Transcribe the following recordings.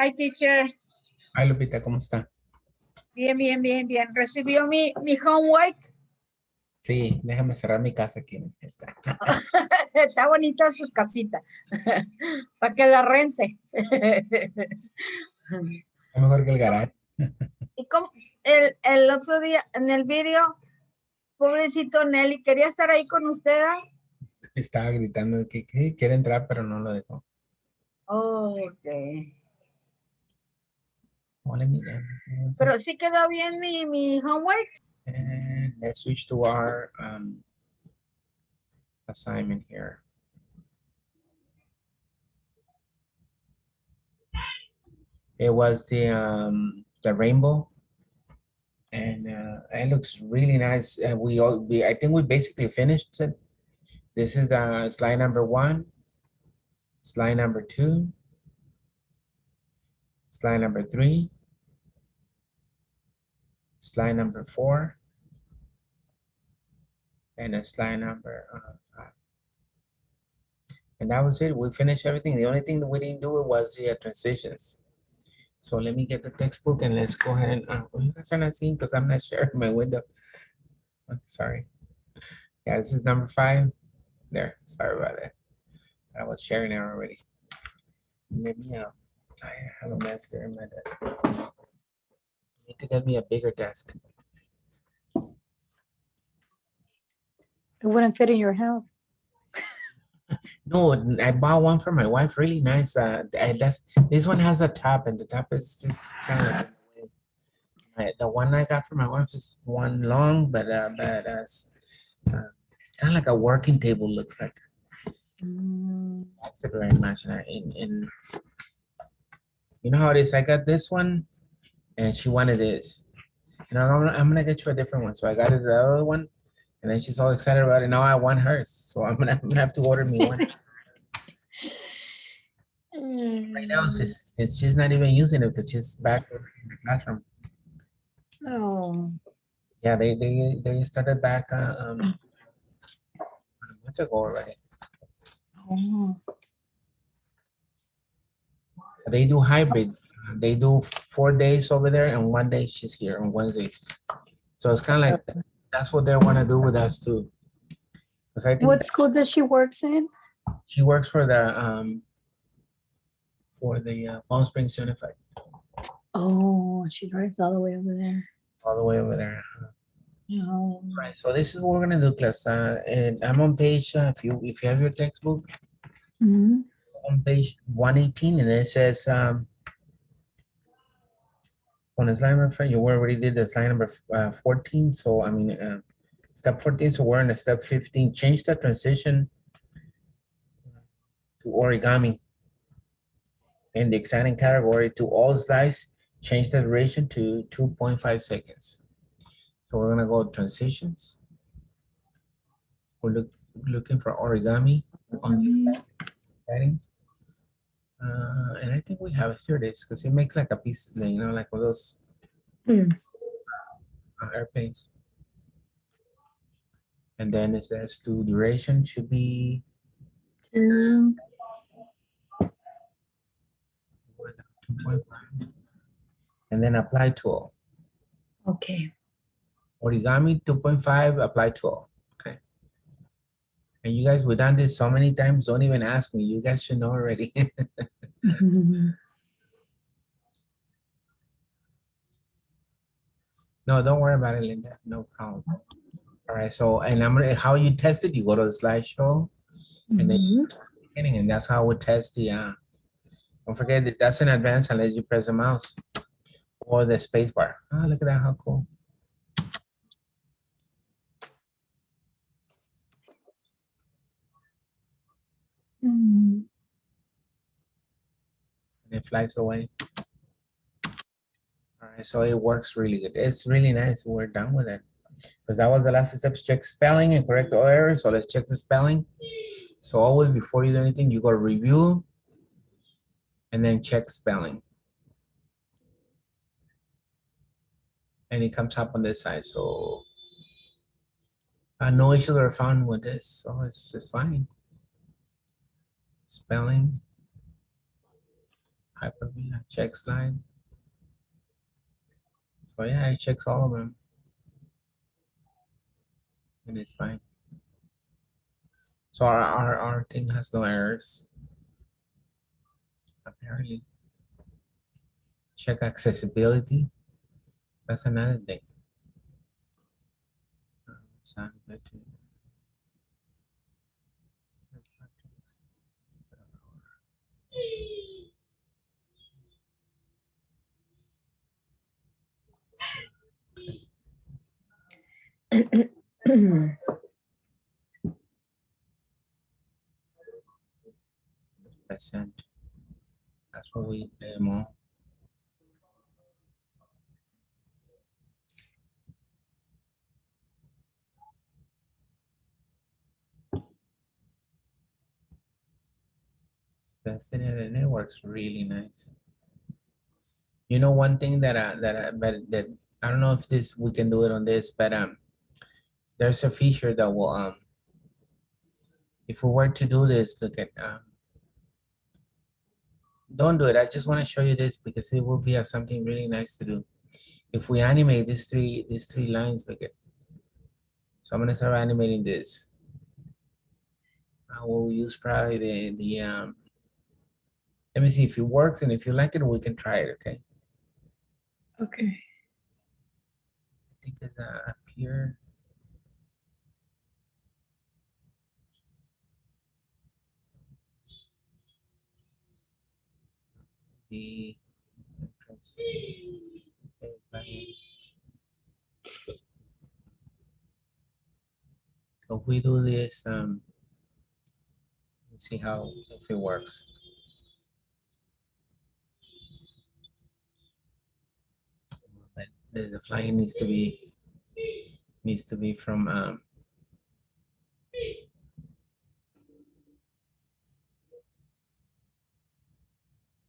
Hi, teacher. Ay, Lupita, ¿cómo está? Bien, bien, bien, bien. ¿Recibió mi homework? Sí, déjame cerrar mi casa aquí. Está. Está bonita su casita. Para que la rente. Es mejor que el garaje. Y como el otro día en el video, pobrecito Nelly, quería estar ahí con usted. Estaba gritando que quiere entrar, pero no lo dejó. Oh, ok. Hola, mira. Pero sí quedó bien mi homework. And let's switch to our assignment here. It was the rainbow, and it looks really nice. I think we basically finished it. This is the slide number 1, slide number 2, slide number 3, slide number 4, and a slide number 5. And that was it. We finished everything. The only thing that we didn't do was the transitions. So let me get the textbook and let's go ahead and, well, you guys are not seeing because I'm not sharing my window. Oh, sorry. Yeah, this is number 5. There, sorry about that. I was sharing it already. Maybe I have a mess here in my desk. I need to get me a bigger desk. It wouldn't fit in your house. No, I bought one for my wife, really nice. This one has a top, and the top is just kind of like the one I got for my wife is one long, but kind of like a working table looks like. That's it very much. In you know how it is. I got this one, and she wanted this. You know, I'm gonna get you a different one. So I got it the other one, and then she's all excited about it. Now I want hers, so I'm gonna have to order me one. Right now, since she's not even using it because she's back in the classroom. Oh, Yeah, they started back a month ago already. oh. They do hybrid. They do 4 days over there, and 1 day she's here on Wednesdays. So it's kind of like that's what they want to do with us too. Because I think What school does she works in? she works for the Palm Springs Unified, Oh, she drives all the way over there. all the way over there. No. Right. So this is what we're gonna do, class. And I'm on page. If you have your textbook, Mhm. on page 118, and it says on the slide number, you already did the slide number 14. So I mean, step 14. So we're in step 15. Change the transition to origami. In the exciting category to all slides, change the duration to 2.5 seconds. So we're gonna go transitions. We're looking for origami on the setting. And I think we have it. Here it is, because it makes like a piece, you know, like one of those airplanes. And then it says to duration should be 2.5. And then apply to all. Okay. Origami 2.5, apply to all. Okay. And you guys, we've done this so many times, don't even ask me. You guys should know already. No, don't worry about it, Linda. No problem. All right, so, and how you test it, you go to the slideshow, and then you go to the beginning, and that's how we test the, don't forget that that's in advance unless you press the mouse or the space bar. Oh, look at that, how cool. And it flies away. All right, so it works really good. It's really nice. We're done with it. Because that was the last step, check spelling and correct all errors. So let's check the spelling. So always before you do anything, you go to review and then check spelling. And it comes up on this side. So no issues are found with this. So it's fine. Spelling. hypervia, check slide. So yeah, it checks all of them. And it's fine. So our thing has no errors. Apparently. Check accessibility. That's another thing. Sound good too. Percent. That's what we play them all. Testing it and it works really nice. You know, one thing that I don't know if this we can do it on this, but there's a feature that will if we were to do this, look at don't do it. I just want to show you this because it will be something really nice to do. If we animate these three lines, look at. So I'm gonna start animating this. I will use probably the let me see if it works, and if you like it, we can try it. Okay. Okay. I think it's up here. The entrance. So if we do this, let's see how if it works. But the flying needs to be from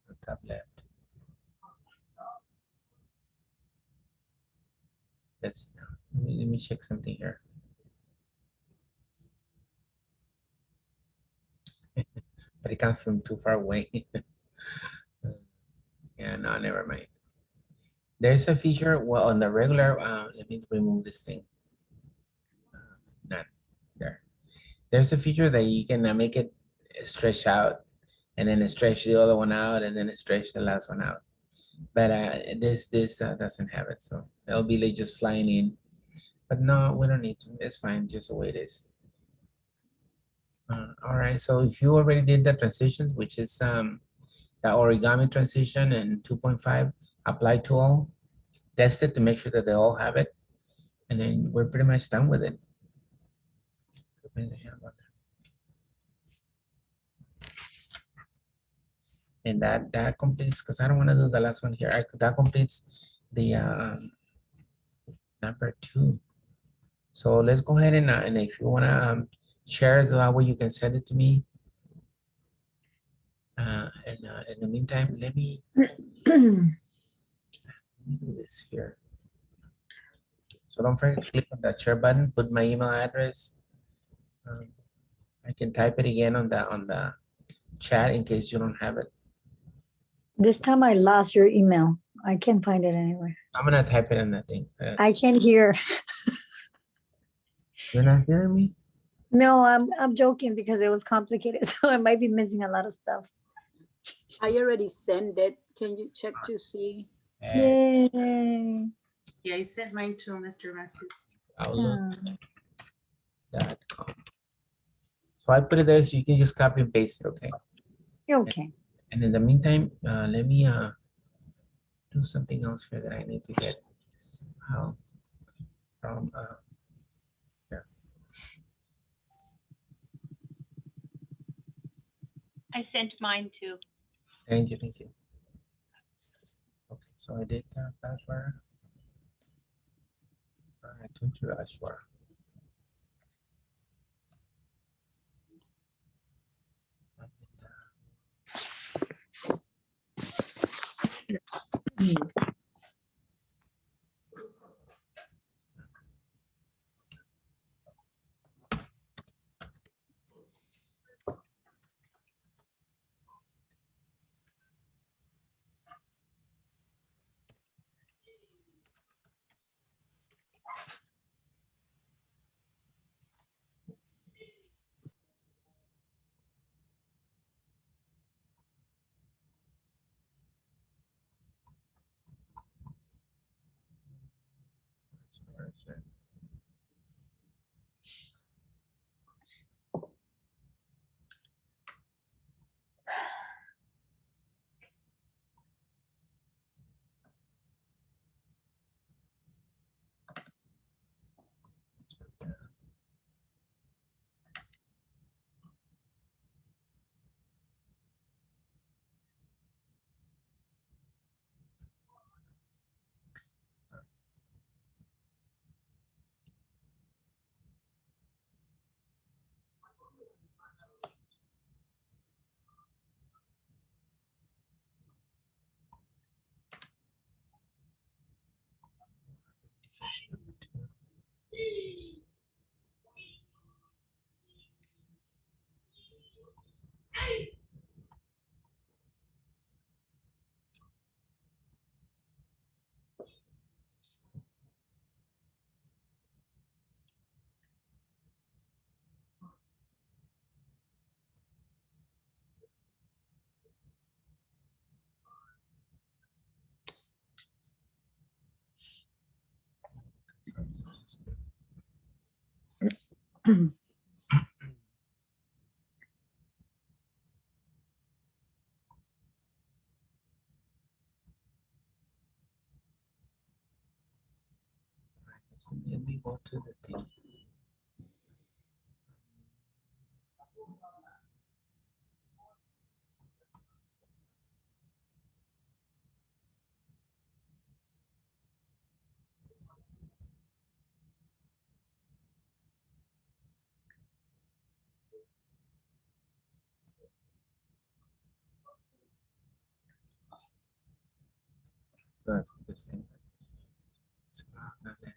the top left. Let's see now. Let me check something here. But it comes from too far away. Yeah, no, never mind. There's a feature, well, on the regular, let me remove this thing. Not there. There's a feature that you can make it stretch out and then stretch the other one out and then stretch the last one out. But this doesn't have it, so it'll be like just flying in. But no, we don't need to. It's fine, just the way it is. All right, so if you already did the transitions, which is the origami transition and 2.5, apply to all, test it to make sure that they all have it, and then we're pretty much done with it. And that completes, because I don't want to do the last one here. That completes the number 2. So let's go ahead and if you want to share that way, you can send it to me. And in the meantime, let me do this here. So don't forget to click on that share button, put my email address. I can type it again on the chat in case you don't have it. This time I lost your email. I can't find it anywhere. I'm gonna type it in that thing. I can't hear. You're not hearing me? No, I'm joking because it was complicated, so I might be missing a lot of stuff. I already sent it. Can you check to see? Yay. Yeah, I sent mine to Mr. Vasquez. Outlook.com. So I put it there so you can just copy and paste it, okay? Okay. And in the meantime, let me do something else here that I need to get somehow from here. I sent mine too. Thank you, thank you. Okay, so I did password. All right, to password. person. So let me go to the thing. So that's this thing. So, not letting-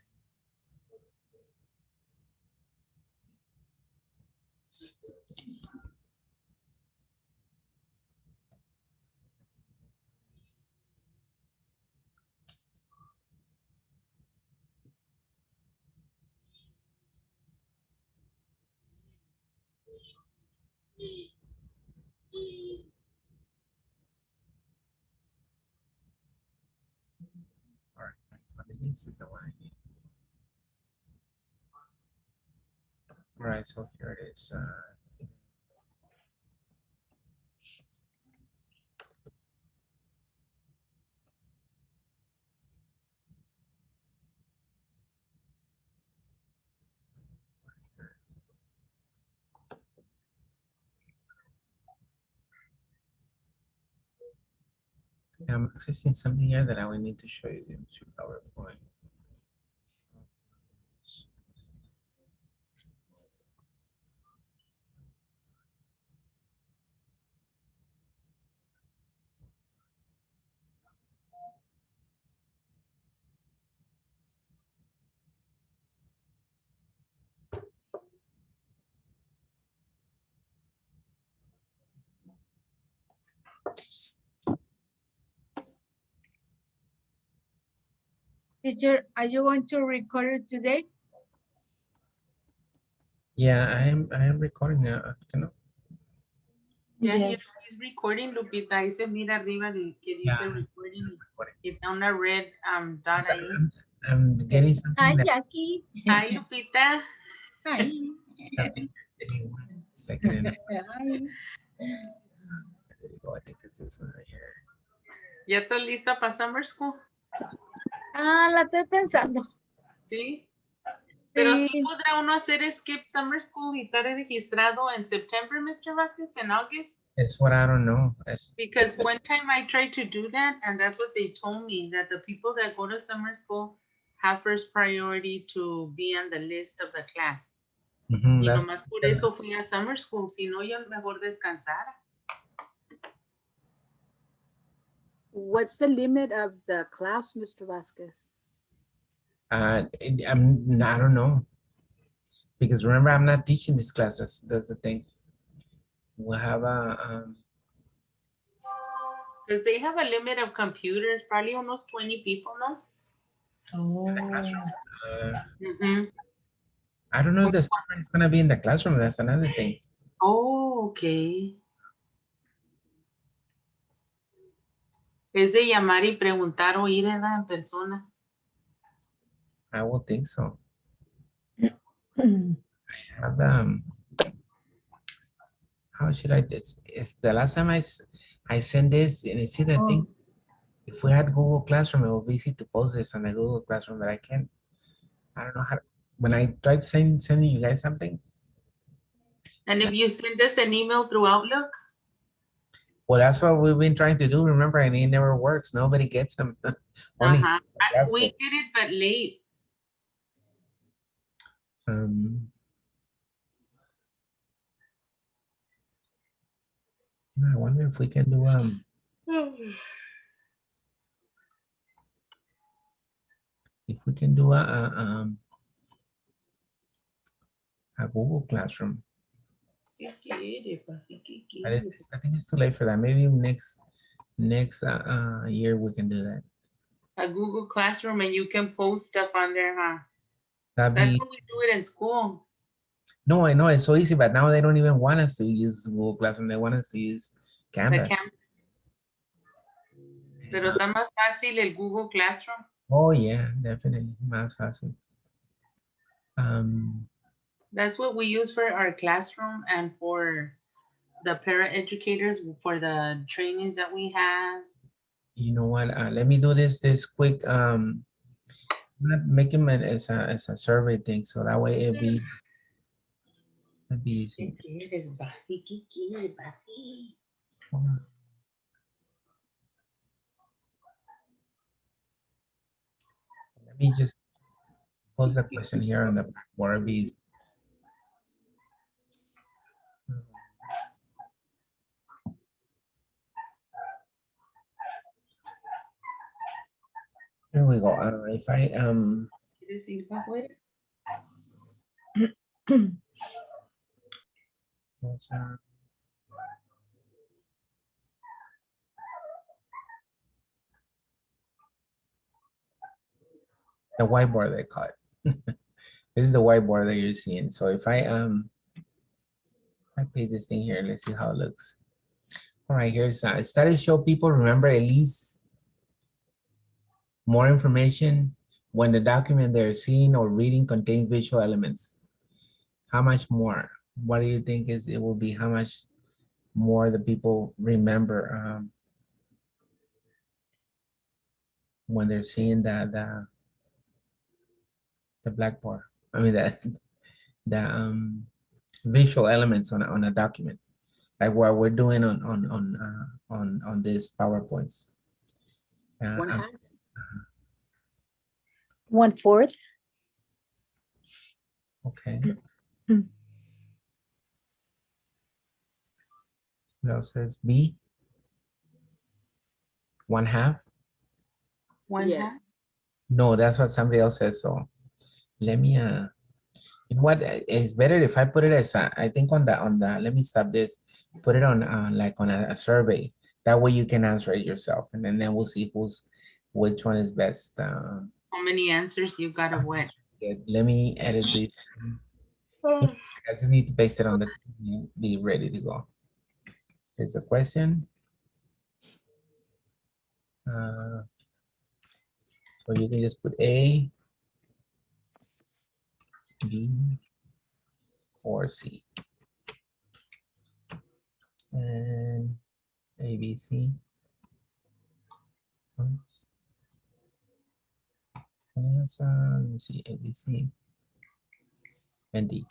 All right, this is the one I need. All right, so here it is. I'm accessing something here that I will need to show you into PowerPoint. Teacher, are you going to record it today? Yeah, I am recording now. Yeah, Yes. he's recording, Lupita. Ahí se mira arriba de que dice Yeah. recording. It's on a red dot ahí. I'm getting something. Hi, that- Jackie. Hi, Lupita. Hi. something. Give me 1 second. And Hi. there you go. I think this is one right here. ¿Ya estás lista para summer school? Ah, la estoy pensando. Sí. Pero sí Sí. podrá uno hacer skip summer school y estar registrado en September, Mr. Vasquez, in August? It's what I don't know. Because one time I tried to do that, and that's what they told me, that the people that go to summer school have first priority to be on the list of the class. Mhm, Y that's- nomás por eso fui a summer school, si no yo mejor descansara. What's the limit of the class, Mr. Vasquez? I don't know. Because remember, I'm not teaching this class. That's the thing. We'll have a Because they have a limit of computers, probably almost 20 people, no? Mhm. I don't know if the student is gonna be in the classroom. That's another thing. Oh, okay. Es de llamar y preguntar o ir en persona. I would think so. Mm. Have, how should I, it's the last time I sent this and you see the Oh. thing, if we had Google Classroom, it would be easy to post this on the Google Classroom, but I can't, I don't know how, when I tried sending you guys something, And if you send us an email through Outlook, well, that's what we've been trying to do, remember, and it never works. Nobody gets them. Only, we did it, but late. I wonder if we can do, if we can do a Google Classroom. I think it's too late for that. Maybe next year we can do that. A Google Classroom, and you can post stuff on there, huh? That'd That's be, how we do it in school. no, I know it's so easy, but now they don't even want us to use Google Classroom. They want us to use The Canvas. Pero está más fácil el Google Classroom. Oh yeah, definitely. Más fácil. That's what we use for our classroom and for the para-educators for the trainings that we have. You know what? Let me do this quick. I'm not making it as a survey thing, so that way it'd be easy. Hold on. Let me just pose the question here on the blackboard. It'd be easy. Here we go. If I the whiteboard they call it. This is the whiteboard that you're seeing. So if I paste this thing here, let's see how it looks. All right, here's studies show people remember at least more information when the document they're seeing or reading contains visual elements. How much more? What do you think it will be? How much more the people remember when they're seeing the blackboard? I mean the visual elements on a document, like what we're doing on these PowerPoints. 1/2. 1/4. Okay. Mm. What else says B? 1/2? Yes. No, that's what somebody else says. So let me you know what, it's better if I put it as I think on the let me stop this, put it on like on a survey. That way you can answer it yourself, and then we'll see which one is best. How many answers you got of what? Let me edit this. I just need to paste it on the, be ready to go. Here's a question. So you can just put A, B, or C. And A, B, C. Let me see, A, B, C, and D.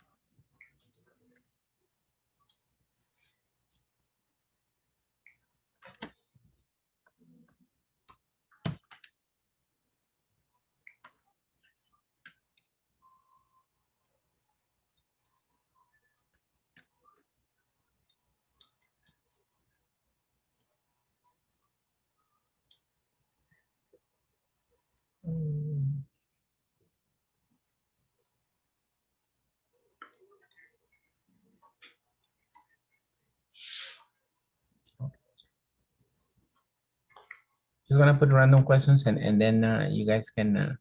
Just gonna put random questions and then you guys can answer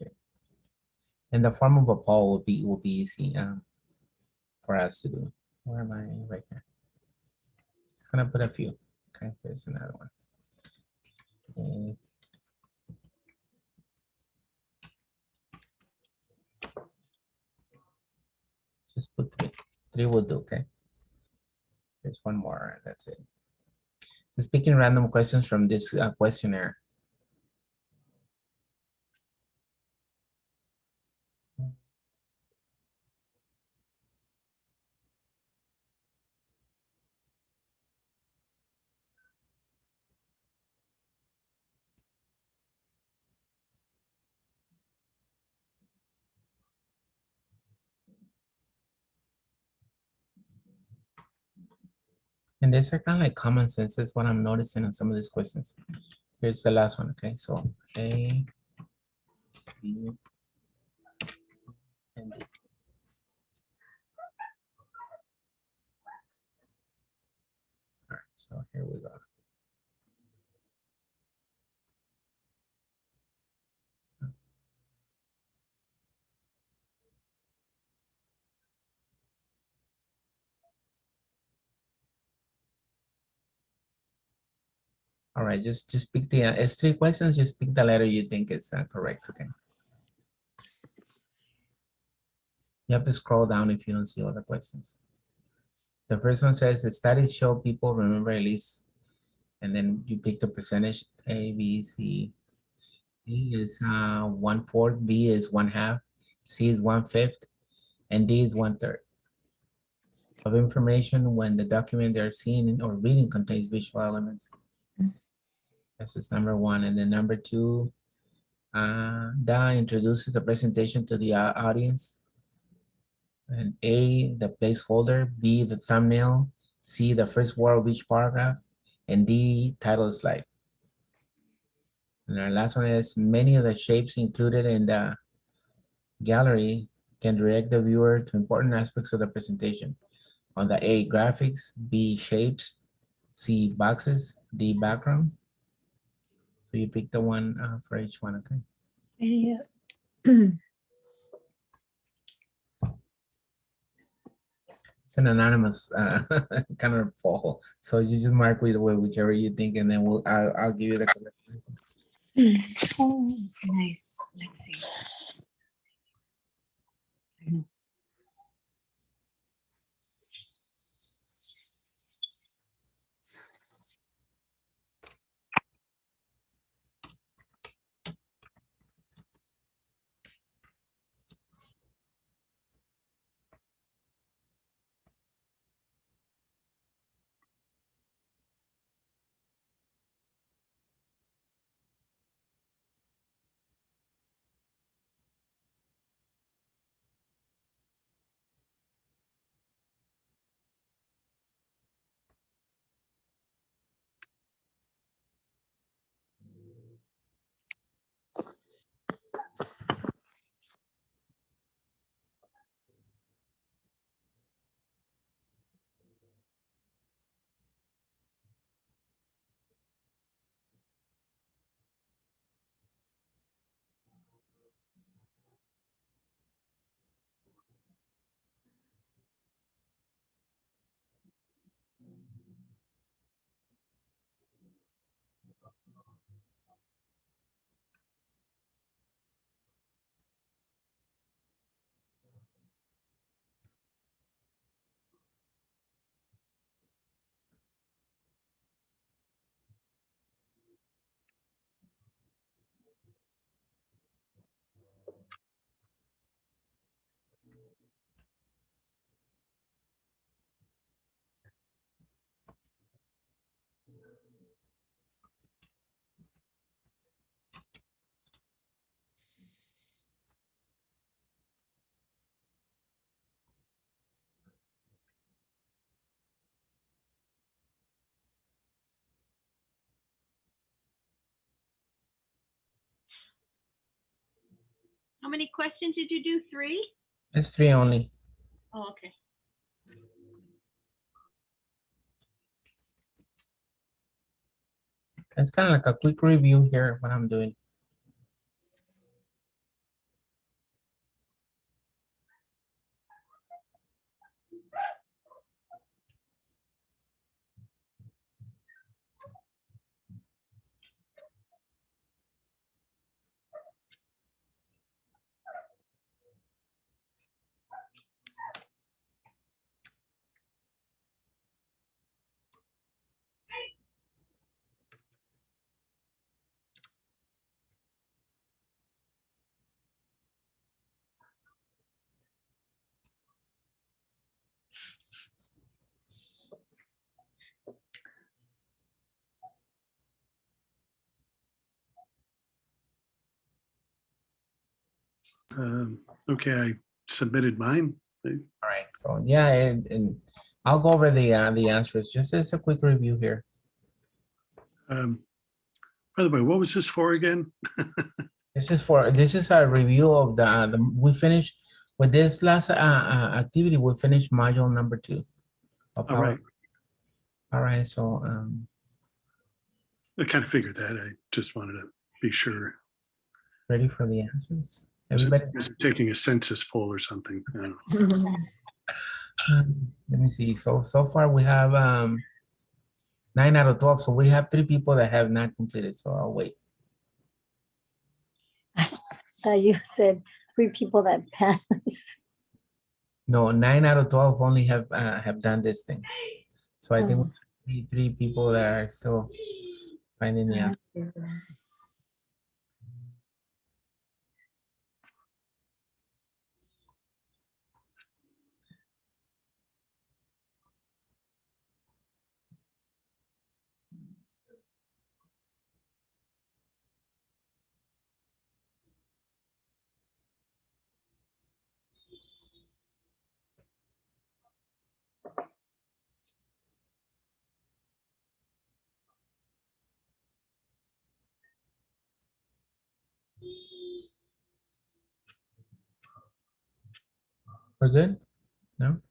it. And the form of a poll will be easy for us to do. Where am I right here? Just gonna put a few. Okay, there's another one. Okay. Just put three. Three will do, okay? There's one more, that's it. Just picking random questions from this questionnaire. And these are kind of like common sense, is what I'm noticing on some of these questions. Here's the last one, okay? So A, B, and D. All right, so here we go. All right, just pick the, it's three questions, just pick the letter you think is correct, okay? You have to scroll down if you don't see other questions. The first one says, the studies show people remember at least, and then you pick the percentage, A, B, C. A is 1/4, B is 1/2, C is 1/5, and D is 1/3 of information when the document they're seeing or reading contains visual elements. That's just number one. And then number two, Da introduces the presentation to the audience. And A, the placeholder, B, the thumbnail, C, the first word of each paragraph, and D, title slide. And our last one is, many of the shapes included in the gallery can direct the viewer to important aspects of the presentation. On the A, graphics, B, shapes, C, boxes, D, background. So you pick the one for each one, okay? Yeah. It's an anonymous kind of poll. So you just mark with whichever you think, and then I'll give you the correct answer. Oh, nice. Let's see. How many questions did you do? 3? It's 3 only. Oh, okay. It's kind of like a quick review here, what I'm doing. Okay, I submitted mine. All right, so yeah, and I'll go over the answers, just as a quick review here. By the way, what was this for again? This is a review of we finished with this last activity, we finished module number 2. of All right, All right, so I kind of figured that. I just wanted to be sure. ready for the answers? Was Everybody, it taking a census poll or something? I don't know. let me see. So far we have 9 out of 12. So we have 3 people that have not completed. So I'll wait. You said 3 people that passed. No, 9 out of 12 only have done this thing. So I think Oh. we need 3 people that are still finding the answer. We're good? No?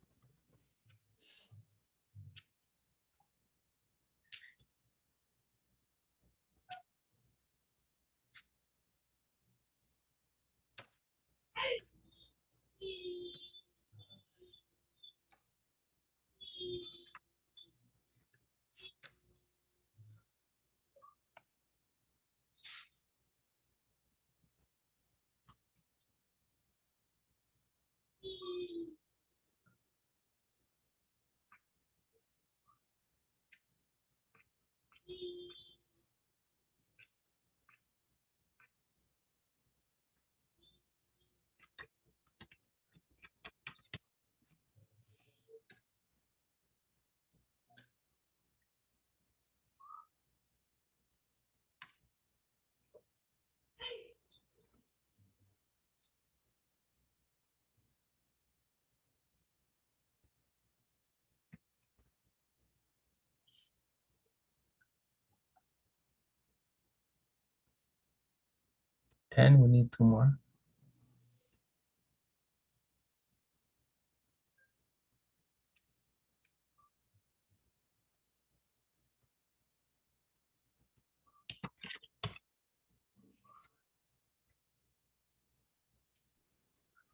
Ten, we need 2 more.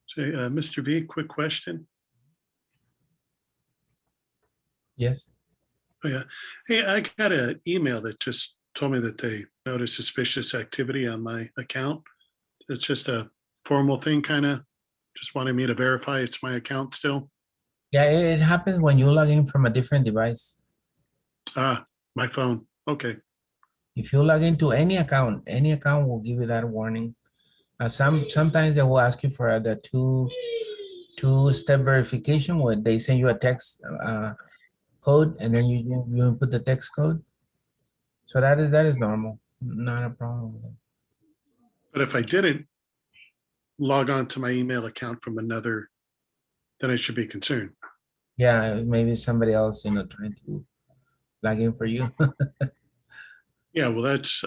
So, Mr. V, quick question. Yes. Oh, yeah. Hey, I got an email that just told me that they noticed suspicious activity on my account. It's just a formal thing, kind of just wanting me to verify it's my account still. Yeah, it happens when you log in from a different device. Ah, my phone. Okay. If you log into any account will give you that warning. Sometimes they will ask you for the two-step verification where they send you a text code and then you input the text code. So that is normal, not a problem. But if I didn't log on to my email account from another, then I should be concerned. Yeah, maybe somebody else, trying to log in for you. Yeah, well, that's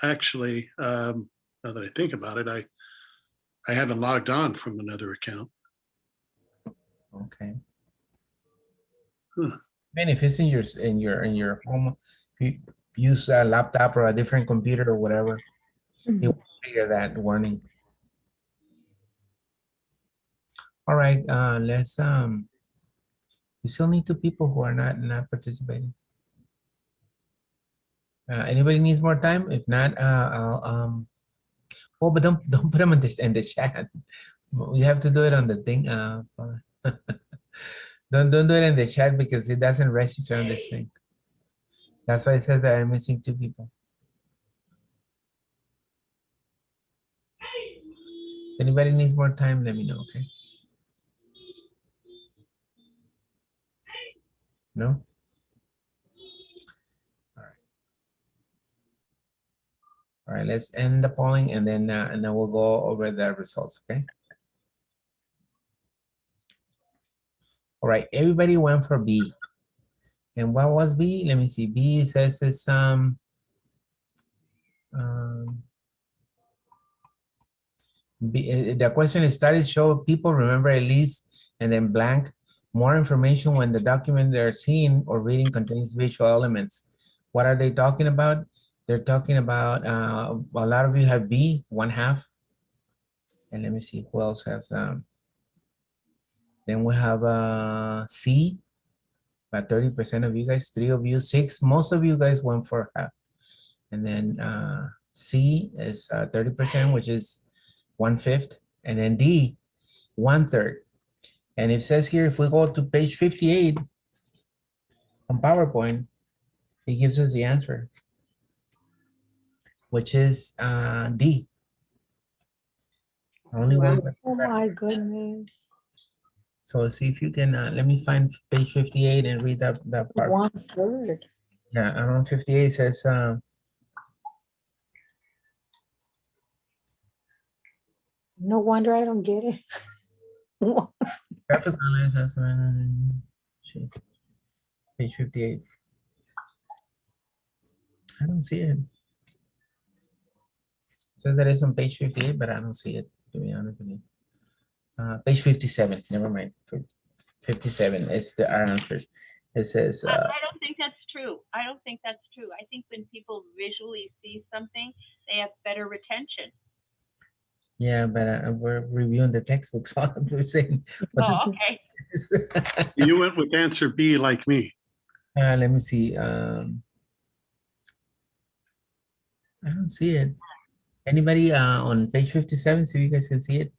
actually, now that I think about it, I haven't logged on from another account. Okay. Huh. And if it's in your home, if you use a laptop or a different computer or whatever, it will trigger that warning. All right, let's we still need 2 people who are not participating. Anybody needs more time? If not, I'll oh, but don't put them in the chat. We have to do it on the thing. Don't do it in the chat because it doesn't register on this thing. That's why it says that I'm missing 2 people. If anybody needs more time, let me know, okay? No? All right. All right, let's end the polling and then we'll go over the results, okay? All right, everybody went for B. And what was B? Let me see. B says it's the question is, studies show people remember at least, and then blank, more information when the document they're seeing or reading contains visual elements. What are they talking about? They're talking about, a lot of you have B, 1/2. And let me see who else has, then we have C, about 30% of you guys, 3 of you, 6, most of you guys went for half. And then C is 30%, which is 1/5, and then D, 1/3. And it says here, if we go to page 58 on PowerPoint, it gives us the answer, which is D. Only Wow. one. Oh my goodness. So see if you can, let me find page 58 and read that part. 1/3. Yeah, around 58 says, No wonder I don't get it. graphic analysis, page 58. I don't see it. So that is on page 58, but I don't see it, to be honest with you. Page 57, never mind. 57 is the answer. It says, I don't think that's true. I don't think that's true. I think when people visually see something, they have better retention. yeah, but we're reviewing the textbook, so I'm saying. Oh, okay. You went with answer B like me. Let me see. I don't see it. Anybody on page 57, so you guys can see it? It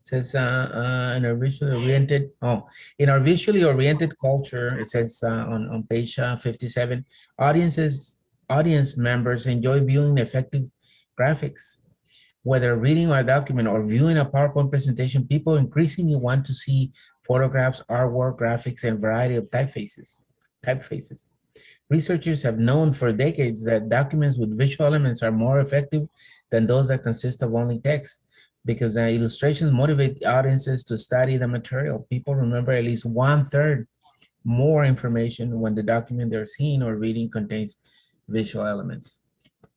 says in our visually oriented, in our visually oriented culture, it says on page 57, audience members enjoy viewing effective graphics. Whether reading a document or viewing a PowerPoint presentation, people increasingly want to see photographs, artwork, graphics, and variety of typefaces. Researchers have known for decades that documents with visual elements are more effective than those that consist of only text, because the illustrations motivate audiences to study the material. People remember at least 1/3 more information when the document they're seeing or reading contains visual elements. All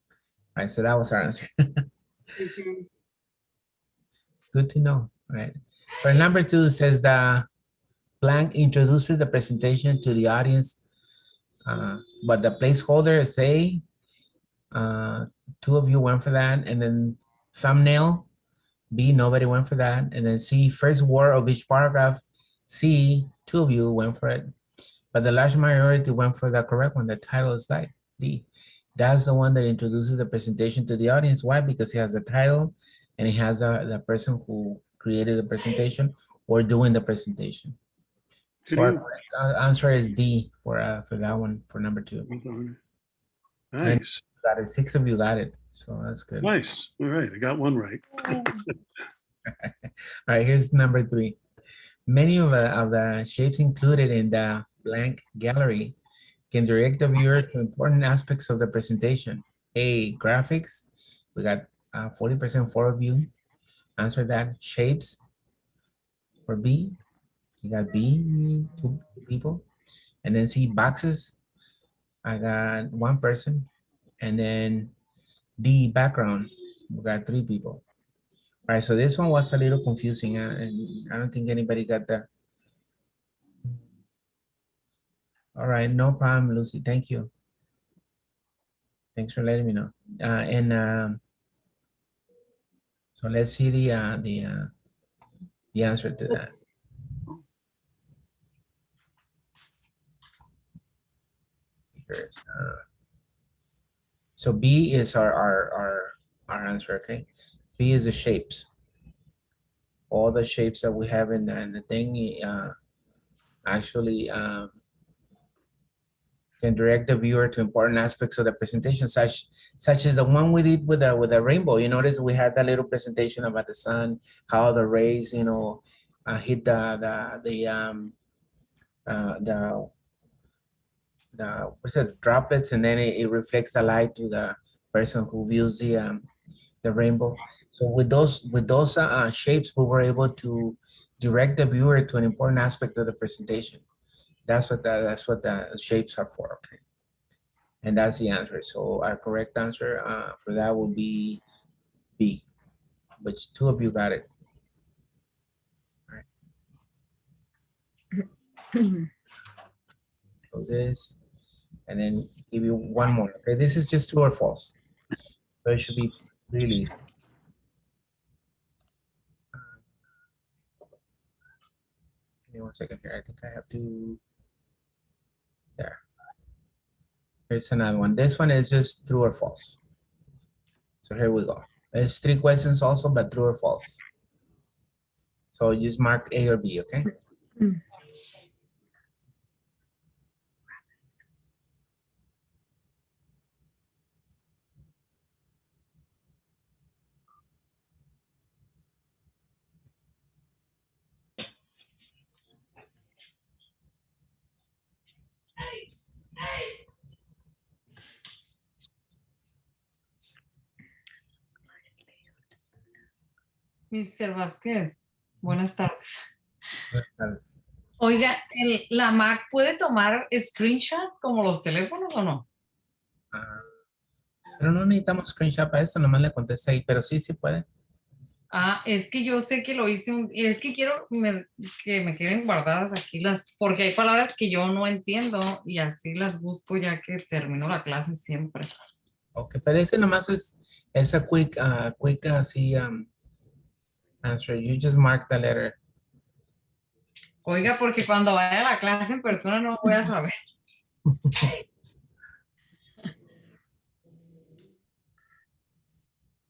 right, so that was our answer. Mhm. Good to know, right? For number 2, says the blank introduces the presentation to the audience, but the placeholder is A. 2 of you went for that, and then thumbnail, B, nobody went for that, and then C, first word of each paragraph, C, 2 of you went for it, but the large majority went for the correct one, the title slide, D. That's the one that introduces the presentation to the audience. Why? Because it has the title and it has the person who created the presentation or doing the presentation. So our correct answer is D for that one, for number 2. Nice, Got it. 6 of you got it. So that's good. nice. All right, I got one right. All right, here's number 3. Many of the shapes included in the blank gallery can direct the viewer to important aspects of the presentation. A, graphics. We got 40%, 4 of you answer that. Shapes for B. You got B, 2 people. And then C, boxes. I got 1 person. And then D, background. We got 3 people. All right, so this one was a little confusing, and I don't think anybody got that. All right, no problem, Lucy. Thank you. Thanks for letting me know. So let's see the answer to that. Let's- Here's, so B is our answer. Okay, B is the shapes. All the shapes that we have in the thing actually can direct the viewer to important aspects of the presentation, such as the one we did with the rainbow. You notice we had that little presentation about the sun, how the rays, hit what's it, droplets, and then it reflects the light to the person who views the rainbow. So with those shapes, we were able to direct the viewer to an important aspect of the presentation. That's what the shapes are for, okay? And that's the answer. So our correct answer for that will be B, which 2 of you got it. So this, and then give you one more. Okay, this is just true or false. So it should be really easy. Give me 1 second here. I think I have to. There. Here's another one. This one is just true or false. So here we go. There's 3 questions also, but true or false. So just mark A or B, okay? Mr. Vázquez, buenas tardes. Buenas tardes. Oiga, ¿la Mac puede tomar screenshot como los teléfonos o no? Pero no necesitamos screenshot para eso, nomás le contesta ahí, pero sí, sí puede. Ah, es que yo sé que lo hice, y es que quiero que me queden guardadas aquí porque hay palabras que yo no entiendo y así las busco ya que termino la clase siempre. Ok, pero ese nomás es a quick así answer. You just mark the letter. Oiga, porque cuando vaya a la clase en persona no voy a saber.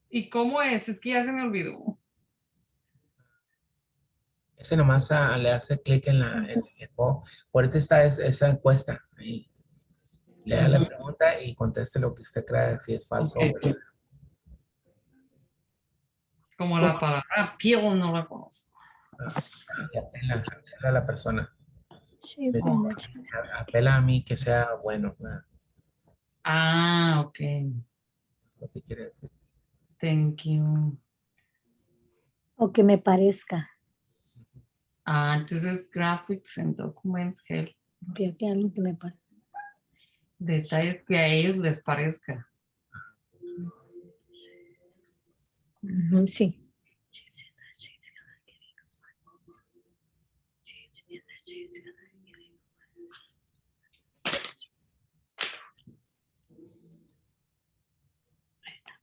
¿Y cómo es? Es que ya se me olvidó. Ese nomás le hace clic en el ahorita está esa encuesta. Ahí. Le da la pregunta y conteste lo que usted crea si es falso. Ok. Como la palabra piel no la conozco. Apela a la persona. Shape and the cheese. Apela a mí que sea bueno. ¿Verdad? Ah, ok. Lo que quiere decir. Thank you. O que me parezca. Ah, entonces graphics and documents help. Que algo que me parezca. Detalles que a ellos les parezca. Ujú, sí. Ahí está.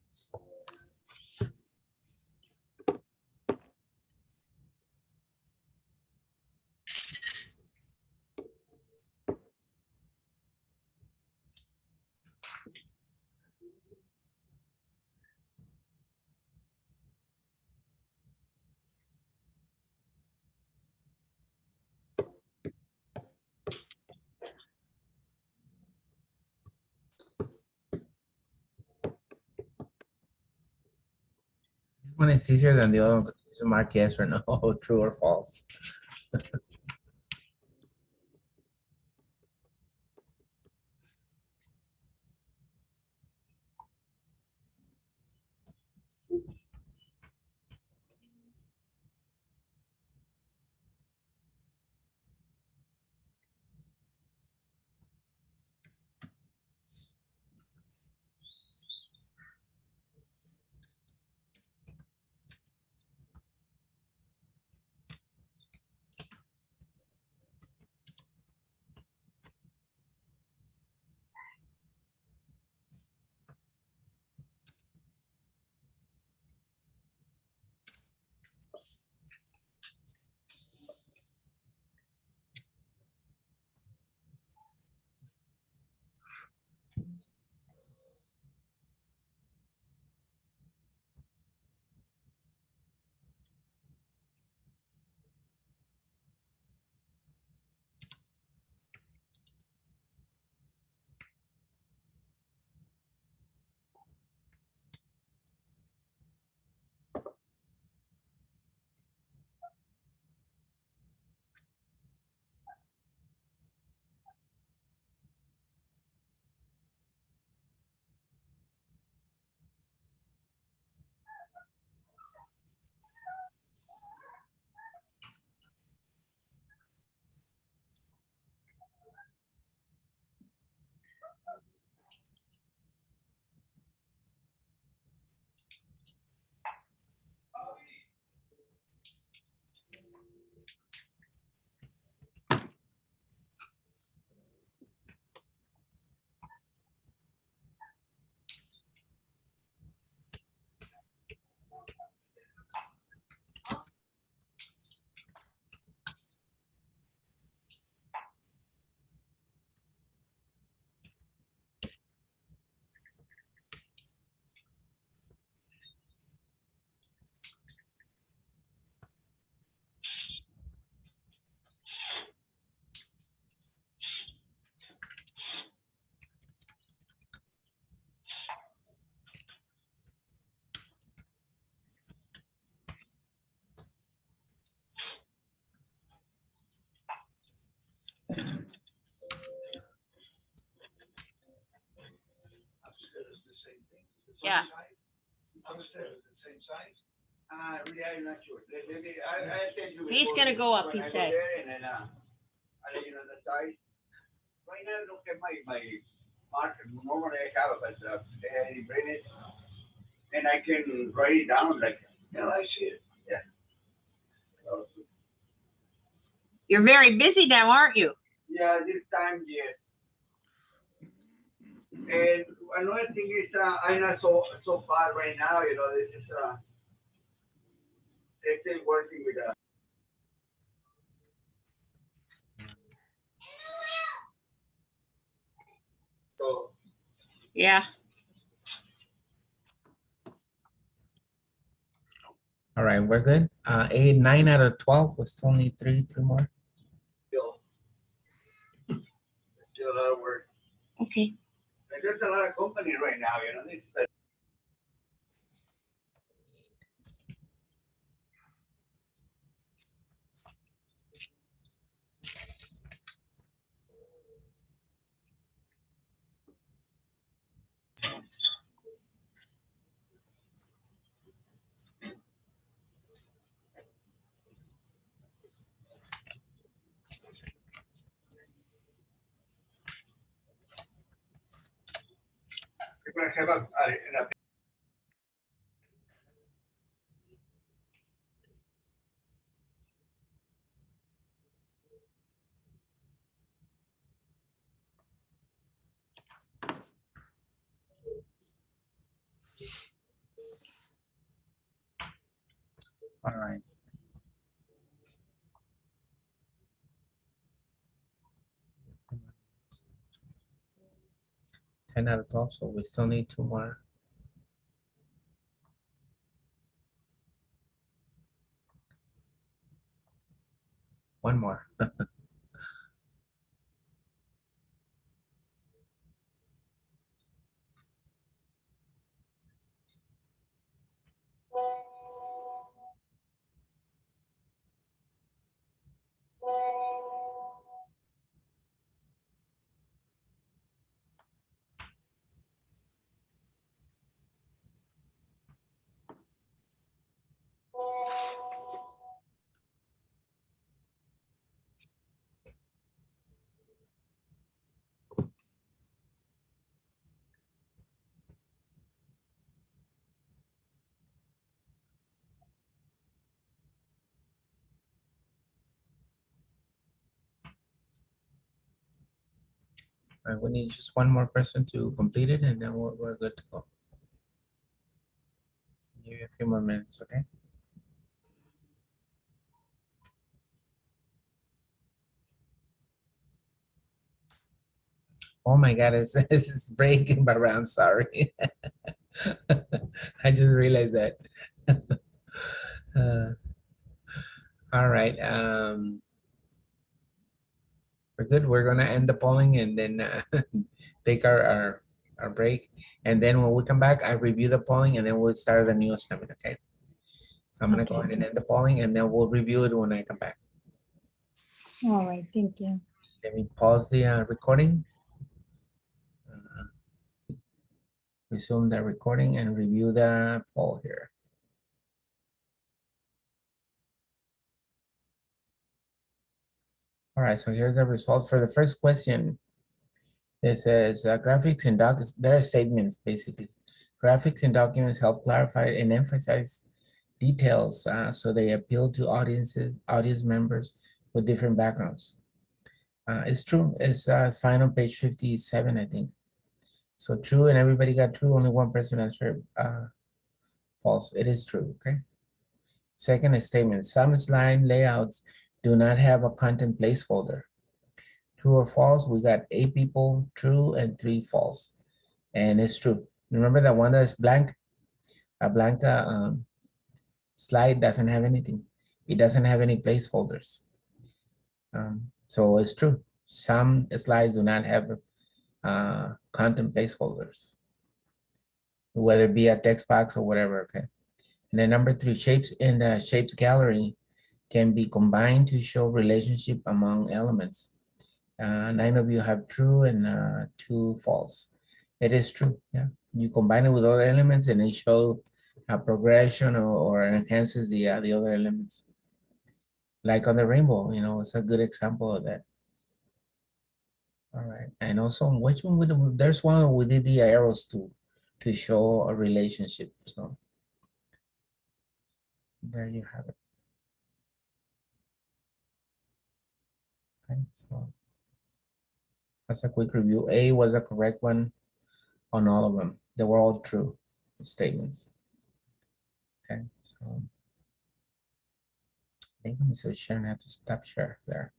One is easier than the other one. Just mark yes or no, true or false. Yeah. He's gonna go up, he said. Right now, look at my mark, normally I have, but they bring it, and I can write it down, like, I see it, yeah. So, You're very busy now, aren't you? yeah, this time, yes. And another thing is, I'm not so far right now, this is, they're still working with, so, Yeah. All right, we're good. 9 out of 12 was only three more. still a lot of work. Okay. And there's a lot of companies right now, this, we're gonna have a All right. Ten out of 12, so we still need two more. One more. All right, we need just one more person to complete it, and then we're good to go. Give you a few more minutes, okay? Oh my God, this is breaking, but I'm sorry. I just realized that. All right. We're good. We're gonna end the polling and then take our break. And then when we come back, I review the polling and then we'll start the new assignment, okay? So I'm gonna go ahead and end the polling and then we'll review it when I come back. All right, thank you. Let me pause the recording. Resume the recording and review the poll here. All right, so here's the results for the first question. It says graphics and documents, there are statements basically. Graphics and documents help clarify and emphasize details so they appeal to audience members with different backgrounds. It's true, it's fine on page 57, I think. So true, and everybody got true, only one person answered false. It is true, okay? Second statement, some slide layouts do not have a content placeholder. True or false, we got 8 people true and 3 false. And it's true. Remember that one that's blank? A blank slide doesn't have anything. It doesn't have any placeholders. So it's true. Some slides do not have content placeholders, whether it be a text box or whatever, okay? And then number 3, shapes in the shapes gallery can be combined to show relationship among elements. 9 of you have true and 2 false. It is true, yeah. You combine it with other elements and it shows a progression or enhances the other elements. Like on the rainbow, you know, it's a good example of that. All right, and also which one there's one we did the arrows to show a relationship. So there you have it. Okay, so that's a quick review. A was the correct one on all of them. They were all true statements. Okay, so I think Mr. Sharon had to stop share there.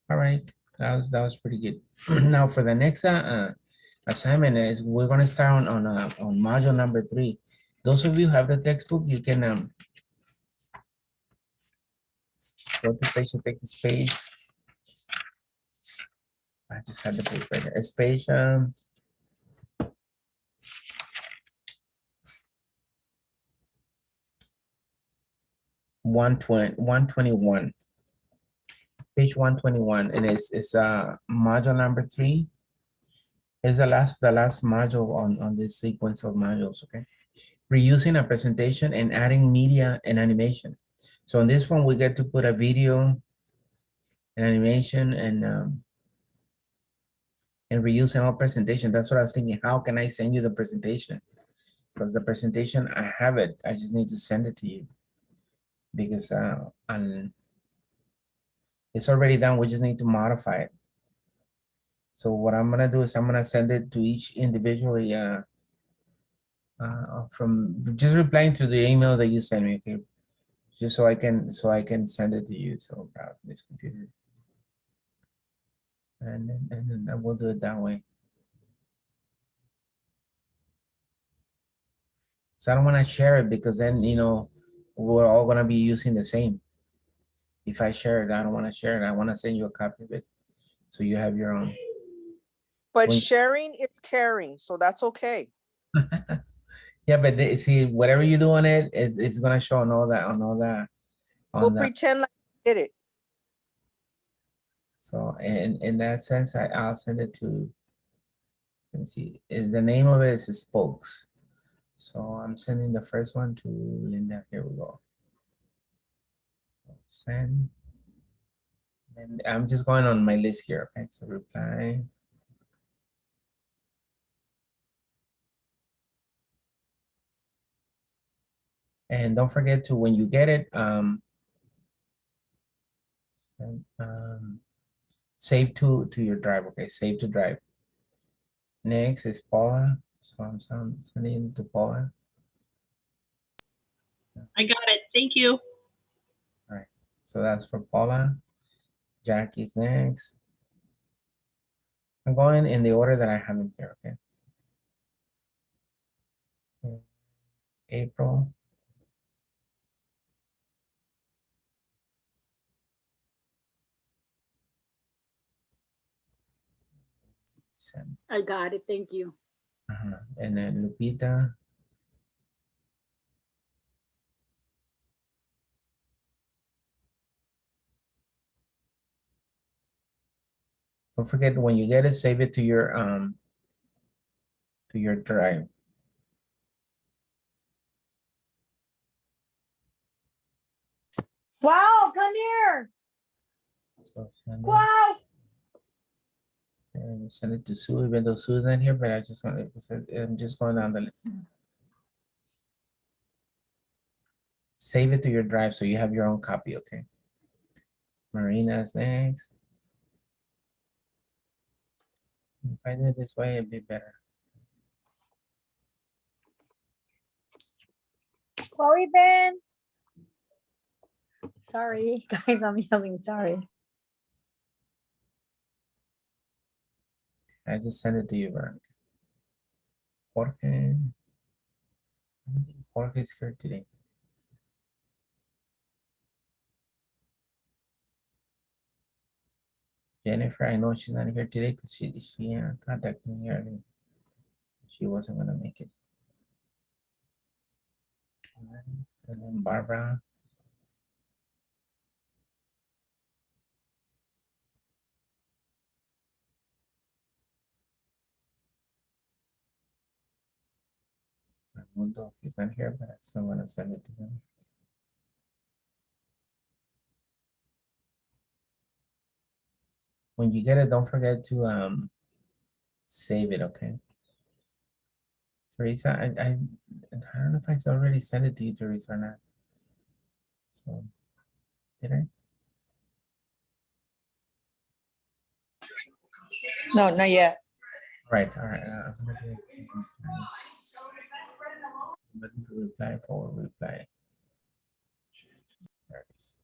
All right, that was pretty good. Now for the next assignment is we're gonna start on module number 3. Those of you who have the textbook, you can go to page to take this page. I just had the page right there. It's page 121. Page 121, and it's module number 3. It's the last module on this sequence of modules. Okay, reusing a presentation and adding media and animation. So on this one, we get to put a video, an animation, and reuse an old presentation. That's what I was thinking. How can I send you the presentation? Because the presentation, I have it. I just need to send it to you because it's already done. We just need to modify it. So what I'm gonna do is I'm gonna send it to each individually from just replying to the email that you send me, okay? Just so I can send it to you. So about this computer, and then I will do it that way. So I don't want to share it because then we're all gonna be using the same. If I share it, I don't want to share it. I want to send you a copy of it, so you have your own. But When- sharing is caring, so that's okay. Yeah, but see, whatever you do on it is gonna show on all that. We'll pretend like we did it. So in that sense, I'll send it to. Let me see. The name of it is Spokes. So I'm sending the first one to Linda. Here we go. Send. And I'm just going on my list here. Okay, so reply. And don't forget to, when you get it, save to your drive. Okay, save to drive. Next is Paula. So I'm sending it to Paula. I got it. Thank you. All right. So that's for Paula. Jackie's next. I'm going in the order that I have in here. Okay. April. I got it. Thank you. And then Lupita. Don't forget, when you get it, save it to your drive. Wow, come here. So send it, Wow. and send it to Sue, even though Sue's not here, but I'm just going down the list. Save it to your drive so you have your own copy, okay? Marina's next. If I do it this way, it'd be better. Chloe Ben. Sorry, guys, I'm yelling. Sorry. I just send it to you, Veronica. Jorge. I don't think Jorge's here today. Jennifer, I know she's not here today because she contacted me earlier. She wasn't gonna make it. And then Barbara. Mundo. He's not here, but I still want to send it to him. When you get it, don't forget to save it, okay? Teresa, I don't know if I already sent it to you, Teresa, or not. So, did I? No, not yet. Right, all right. I'm looking to reply, forward reply. There it is.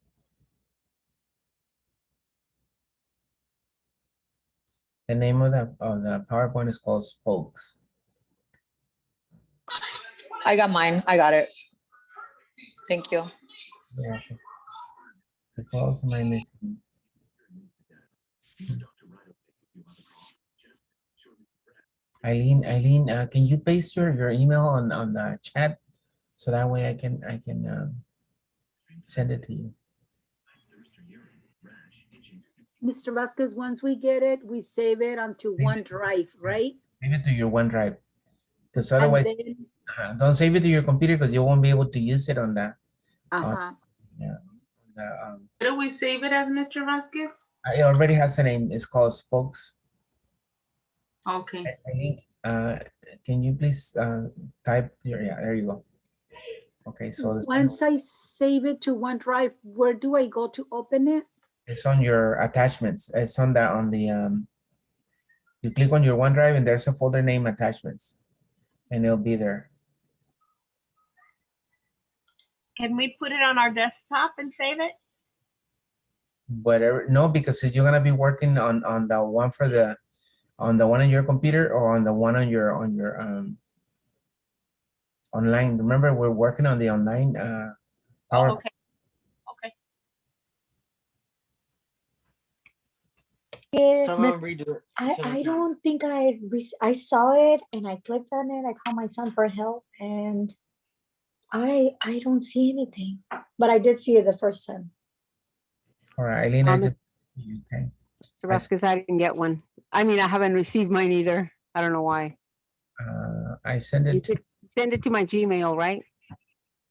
The name of the PowerPoint is called Spokes. I got mine. I got it. Thank you. You're welcome. What else am I missing? Eileen, can you paste your email on the chat so that way I can send it to you. Mr. Vasquez, once we get it, we save it onto OneDrive, right? Save it to your OneDrive, because And otherwise, then, don't save it to your computer because you won't be able to use it on that. uh-huh. Where do we save it as, Mr. Vasquez? It already has a name. It's called Spokes. Okay. I think. Can you please type your? Yeah, there you go. Okay, so Once I save it to OneDrive, where do I go to open it? it's on your attachments. It's on the you click on your OneDrive and there's a folder named Attachments, and it'll be there. Can we put it on our desktop and save it? Whatever, no, because you're gonna be working on the one for the on the one on your computer or on the one on your online. Remember, we're working on the online Oh, okay. Okay. Yes, Someone redo it. I don't think I saw it and I clicked on it. I called my son for help and I don't see anything, but I did see it the first time. All right, Eileen, I just okay. So Vasquez, I didn't get one. I mean, I haven't received mine either. I don't know why. I send You it to could send it to my Gmail, right?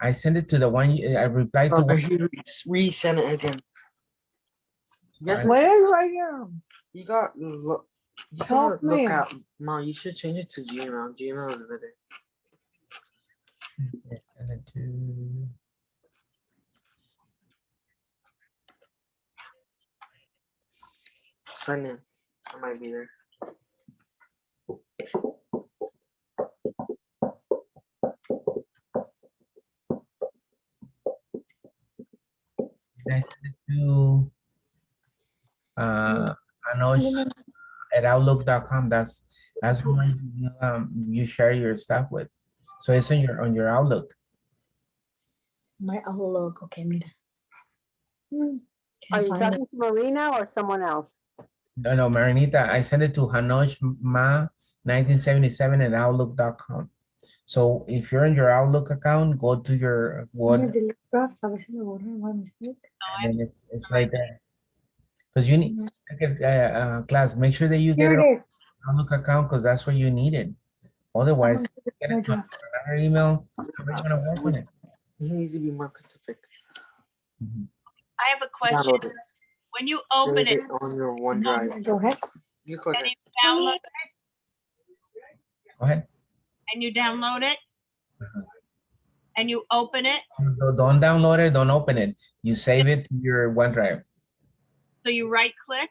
I send it to the one I replied to. Or you resend it again. Yes, Where are you? you got look. You Help gotta look me. at. Mom, you should change it to Gmail. Gmail is better. Okay, send it to. Sign in. I might be there. I send it to Anush at outlook.com. That's the one you share your stuff with. So it's on your Outlook. My Outlook. Okay, mira. Are you find talking to Marina or someone else? No, Marinita, I sent it to Hanosh Ma 1977 at outlook.com. So if you're in your Outlook account, go to your Mira, delete drafts. A ver si me borran by mistake. and then it's right there. Because you need class, make sure that you get Here it it on is. Outlook account because that's where you need it. Otherwise, get it to another email. How are you gonna work on it? He needs to be more specific. I have a question. Download it. When you open Save it, on your OneDrive. Go ahead. You click and it. you download it, Go ahead. and you download it, and you open it, Don't download it. Don't open it. You save it to your OneDrive. so you right click.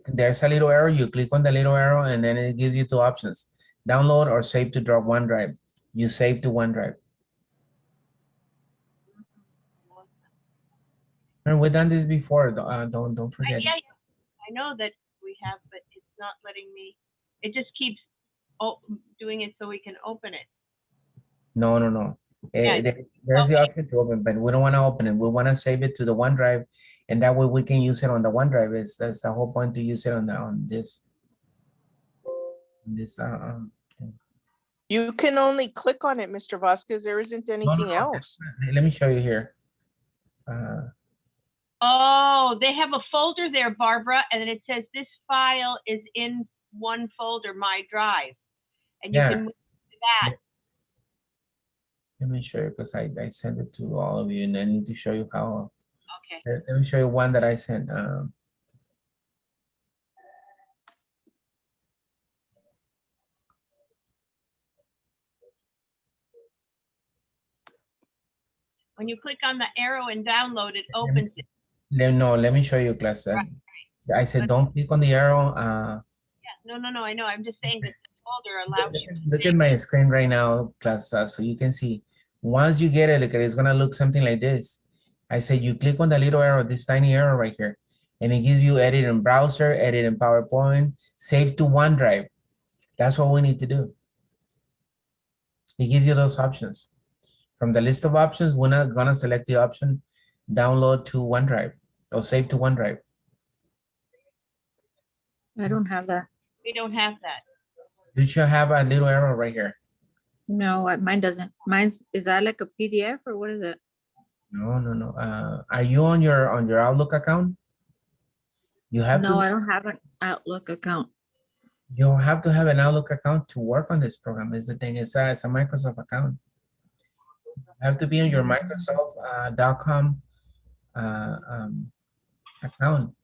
There's a little arrow. You click on the little arrow, and then it gives you two options: download or save to drop OneDrive. You save to OneDrive. And we've done this before. Don't forget. Yeah, I know that we have, but it's not letting me. It just keeps doing it so we can open it. No. Yeah. There's the option to open, but we don't want to open it. We want to save it to the OneDrive, and that way we can use it on the OneDrive. That's the whole point, to use it on this. You can only click on it, Mr. Vasquez. There isn't anything else. Let me show you here. Oh, they have a folder there, Barbara, and then it says this file is in one folder, My Drive, and you Yeah. can move to that. Let me show you because I sent it to all of you and I need to show you how. Okay. Let me show you one that I sent. When you click on the arrow and download, it opens it. Let me show you, class. I said don't click on the arrow. Yeah, no, I know. I'm just saying that the folder allows you to Look at my screen right now, class, so you can see. Once you get it, look, it's gonna look something like this. I said you click on the little arrow, this tiny arrow right here, and it gives you edit in browser, edit in PowerPoint, save to OneDrive. That's what we need to do. It gives you those options. From the list of options, we're not gonna select the option download to OneDrive or save to OneDrive. I don't have that. We don't have that. You should have a little arrow right here. No, mine doesn't. Is that like a PDF or what is it? No. Are you on your Outlook account? You have No, to. I don't have an Outlook account. You have to have an Outlook account to work on this program. Is the thing. It's a Microsoft account. You have to be on your Microsoft.com account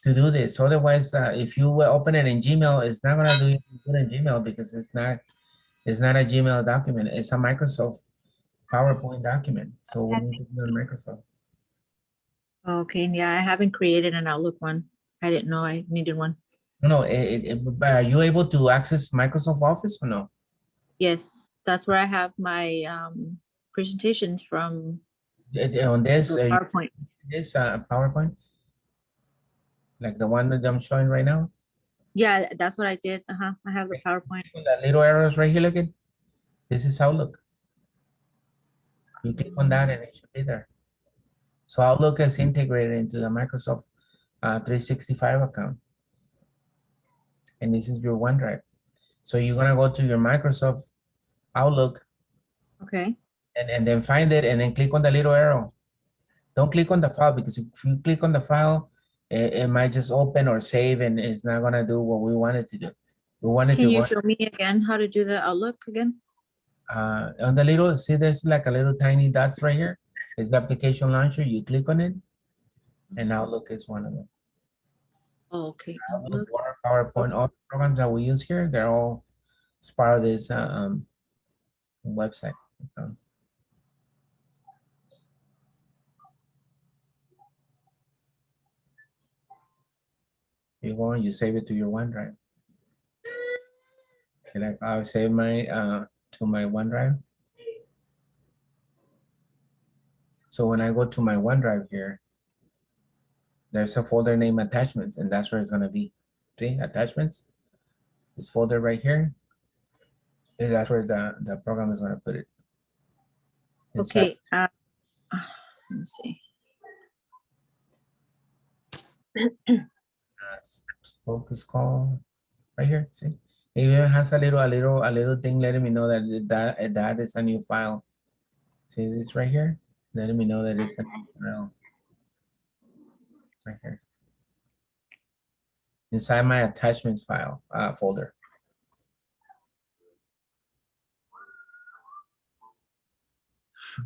to do this. Otherwise, if you will open it in Gmail, it's not gonna do it in Gmail because it's not a Gmail document. It's a Microsoft PowerPoint document. So we need to do it on Microsoft. Okay, yeah, I haven't created an Outlook one. I didn't know I needed one. No, are you able to access Microsoft Office or no? Yes, that's where I have my presentations from. On this PowerPoint. This PowerPoint, like the one that I'm showing right now. Yeah, that's what I did. I have the PowerPoint. The little arrows right here, look at. This is Outlook. You click on that and it should be there. So Outlook is integrated into the Microsoft 365 account. And this is your OneDrive. So you're gonna go to your Microsoft Outlook. Okay. And then find it and then click on the little arrow. Don't click on the file because if you click on the file, it might just open or save and it's not gonna do what we wanted to do. We wanted Can to you show me again how to do the Outlook again? on the little, see there's like a little tiny dots right here. It's the application launcher. You click on it and Outlook is one of them. Oh, okay. Outlook, Word, PowerPoint, all the programs that we use here, they're all as part of this website. You go and you save it to your OneDrive. Okay, like I'll save my to my OneDrive. So when I go to my OneDrive here, there's a folder named attachments, and that's where it's gonna be. See, attachments. This folder right here. That's where the program is gonna put it. Okay. Let me see. Focus call right here. See, it even has a little thing letting me know that that is a new file. See this right here, letting me know that it's a new file. Right here inside my attachments file folder.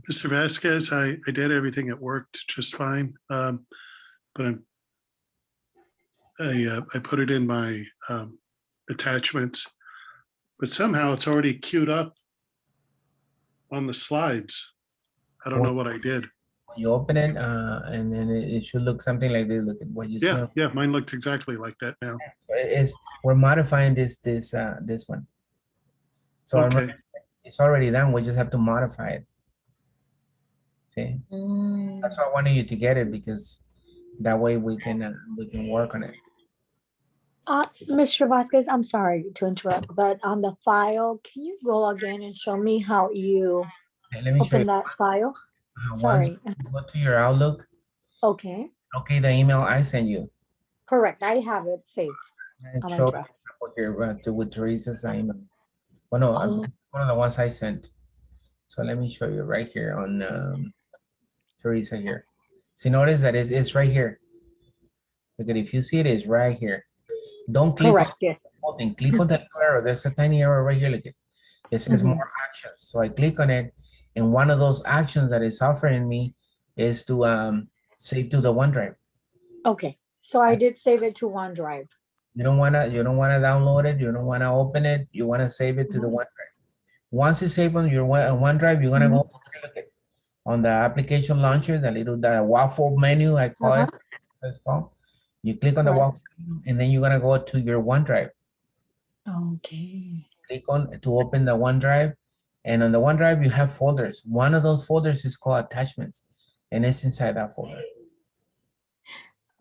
Mr. Vasquez, I did everything. It worked just fine. But I put it in my attachments, but somehow it's already queued up on the slides. I don't know what I did. You open it and then it should look something like this. Look at what you see. Yeah, mine looks exactly like that now. We're modifying this one. So okay. It's already done. We just have to modify it. See, that's why I wanted you to get it because that way we can work on it. Mr. Vasquez, I'm sorry to interrupt, but on the file, can you go again and show me how you open that file? Sorry. Go to your Outlook. Okay. Okay, the email I sent you. Correct. I have it saved. Show here with Teresa's email. Well, no, one of the ones I sent. So let me show you right here on Teresa here. See, notice that it's right here. Look at if you see it, it's right here. Don't click on the whole thing. Click on that arrow. There's a tiny arrow right here. Look at it says more actions. So I click on it And one of those actions that it's offering me is to save to the OneDrive. Okay, so I did save it to OneDrive. You don't wanna download it. You don't wanna open it. You wanna save it to the OneDrive. Once it's saved on your OneDrive, you're gonna go on the application launcher, the waffle menu, I call it. It's called. You click on the waffle menu, and then you're gonna go to your OneDrive. Okay. Click on to open the OneDrive, and on the OneDrive you have folders. One of those folders is called attachments, and it's inside that folder.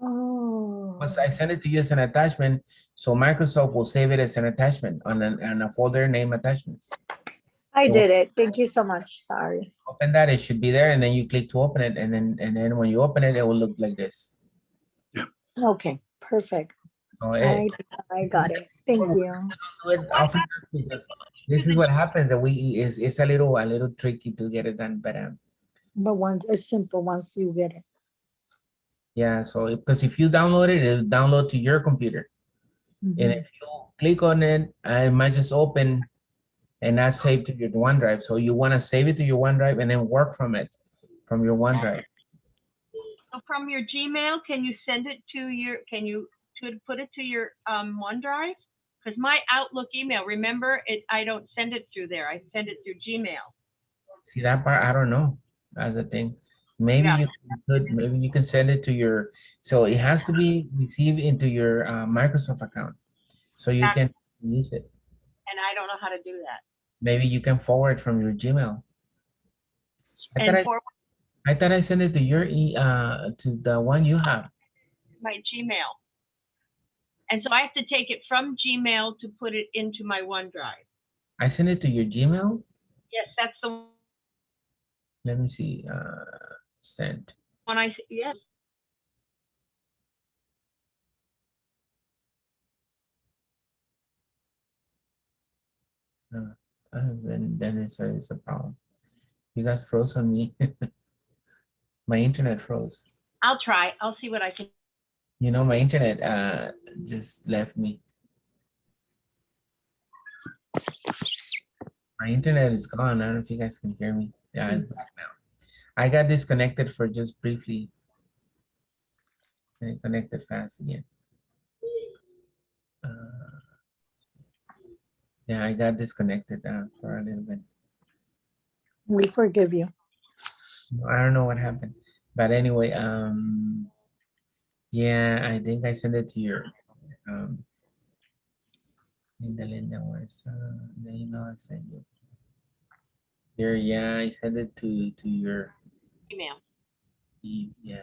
Oh. Once I send it to you as an attachment, so Microsoft will save it as an attachment on a folder named attachments. I So did it. Thank you so much. Sorry. open that, it should be there, and then you click to open it, and then when you open it, it will look like this. Okay, perfect. So I got it. Thank you. do it often because this is what happens that it's a little tricky to get it done, but But once it's simple once you get it. yeah, so because if you download it, it'll download to your computer. And if you click on it, it might just open and not save to your OneDrive. So you want to save it to your OneDrive and then work from it, from your OneDrive. So from your Gmail, can you send it to your, put it to your OneDrive? Because my Outlook email, remember, I don't send it through there. I send it through Gmail. See that part? I don't know. That's the thing. Maybe maybe you can send it to your, so it has to be received into your Microsoft account so you can use it. And I don't know how to do that. Maybe you can forward from your Gmail. I thought I sent it to your to the one you have. My Gmail. And so I have to take it from Gmail to put it into my OneDrive. I sent it to your Gmail? Yes, that's the Let me see. Sent. one yes. Then it's a problem. You guys froze on me. My internet froze. I'll try. I'll see what I can. You know, my internet just left me. My internet is gone. I don't know if you guys can hear me. Yeah, it's back now. I got disconnected for just briefly. And it connected fast again. Yeah, I got disconnected for a little bit. We forgive you. I don't know what happened. But anyway, yeah, I think I sent it to your Linda was the email I sent you. Here, yeah, I sent it to your Email. Yeah.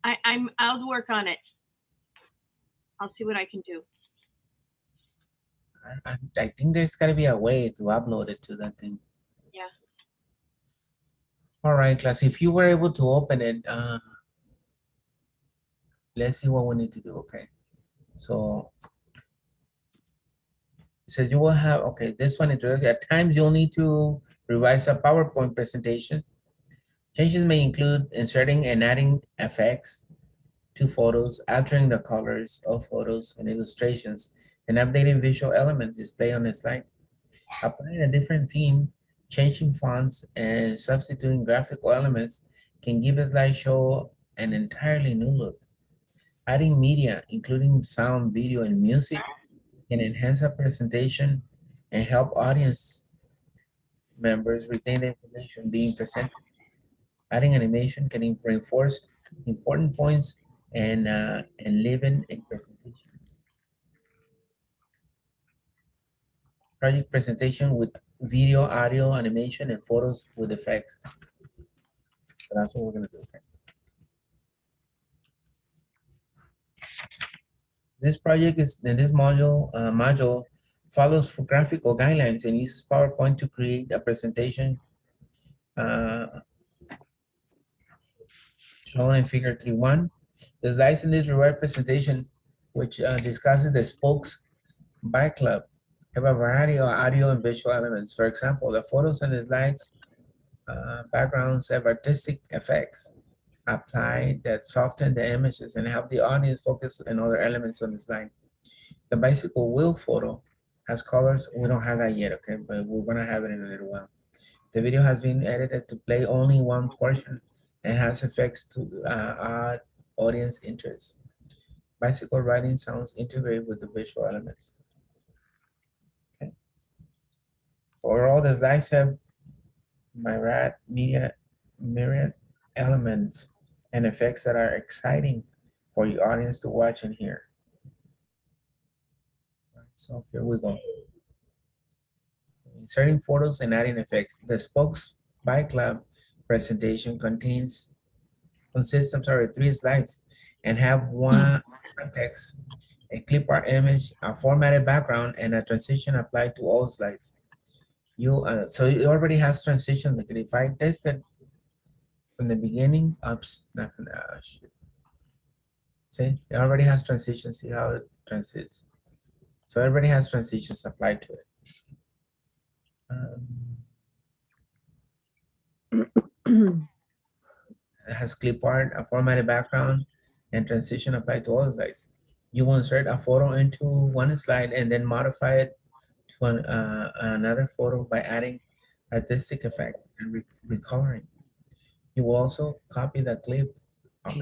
I'll work on it. I'll see what I can do. I think there's gotta be a way to upload it to that thing. Yeah. All right, class. If you were able to open it, let's see what we need to do. Okay. So it says you will have, okay, this one is at times you'll need to revise a PowerPoint presentation. Changes may include inserting and adding effects to photos, altering the colors of photos and illustrations, and updating visual elements displayed on the slide. Applying a different theme, changing fonts, and substituting graphical elements can give a slideshow an entirely new look. Adding media, including sound, video, and music, can enhance a presentation and help audience members retain the information being presented. Adding animation can reinforce important points and liven a presentation. Project presentation with video, audio, animation, and photos with effects. So that's what we're gonna do. Okay. This project is in this module follows for graphical guidelines and uses PowerPoint to create a presentation shown in figure 3.1. The slides in this reward presentation, which discusses the spokes by club, have a variety of audio and visual elements. For example, the photos and the slides backgrounds have artistic effects applied that soften the images and help the audience focus on other elements on the slide. The bicycle wheel photo has colors. We don't have that yet, okay? But we're gonna have it in a little while. The video has been edited to play only one portion and has effects to add audience interest. Bicycle riding sounds integrate with the visual elements. Okay. Overall, the slides have myriad elements and effects that are exciting for your audience to watch and hear. So here we go. Inserting photos and adding effects. The Spokes Bike Club presentation consists of 3 slides and have one text, a clip art image, a formatted background, and a transition applied to all slides. So it already has transition. Like if I test it from the beginning, oops, not from the see, it already has transitions. See how it transits. So everybody has transitions applied to it. It has clip art, a formatted background, and transition applied to all the slides. You will insert a photo into one slide and then modify it to another photo by adding artistic effect and recoloring. You will also copy the clip of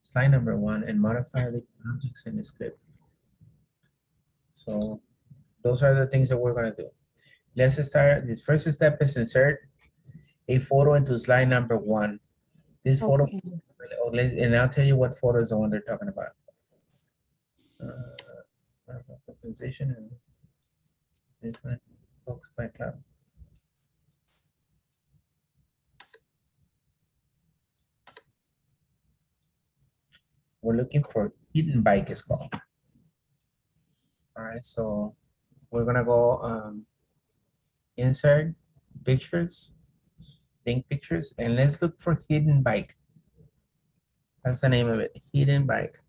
slide number 1 and modify the objects in this clip. So those are the things that we're going to do. Let's start. This first step is insert a photo into slide number 1. This photo, and I'll tell you what photo is the one they're talking about. Position and this one, Spokes Bike Club. We're looking for hidden bike is called. All right, so we're gonna go insert pictures, think pictures, and let's look for hidden bike. That's the name of it, hidden bike.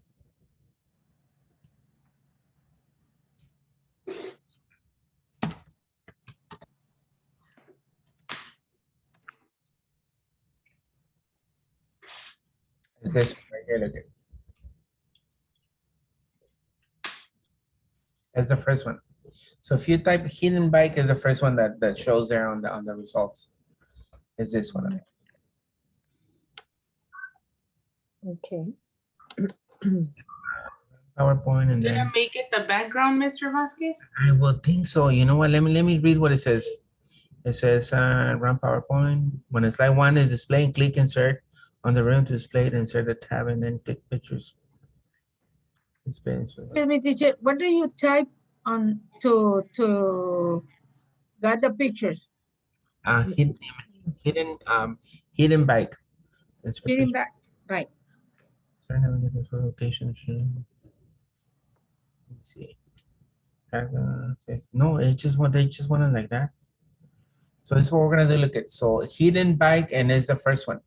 Is this right here? Look at it. That's the first one. So if you type hidden bike is the first one that shows there on the results. Is this one? Okay. PowerPoint and You're then gonna make it the background, Mr. Vasquez? I will think so. You know what? Let me read what it says. It says run PowerPoint. When it's slide 1 is displaying, click insert on the room to display it, insert the tab, and then click pictures. Excuse me, teacher. What do you type on to get the pictures? Hidden bike. Hidden bike. Location. Let me see. No, they just want it like that. So this is what we're gonna do. Look at so hidden bike, and it's the first one.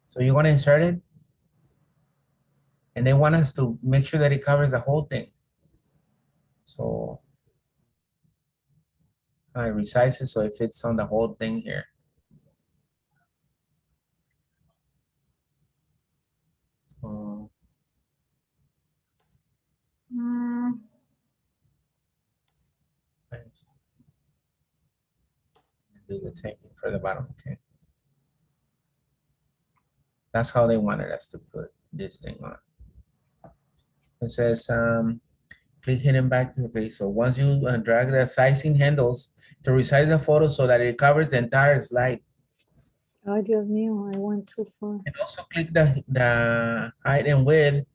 So you want to insert it, and they want us to make sure that it covers the whole thing. So I resize it so it fits on the whole thing here. So do the same thing for the bottom. Okay. That's how they wanted us to put this thing on. It says click hidden back to the page. So once you drag the sizing handles to resize the photo so that it covers the entire slide. Oh, Dios mío, I went too far. And also click the height and width.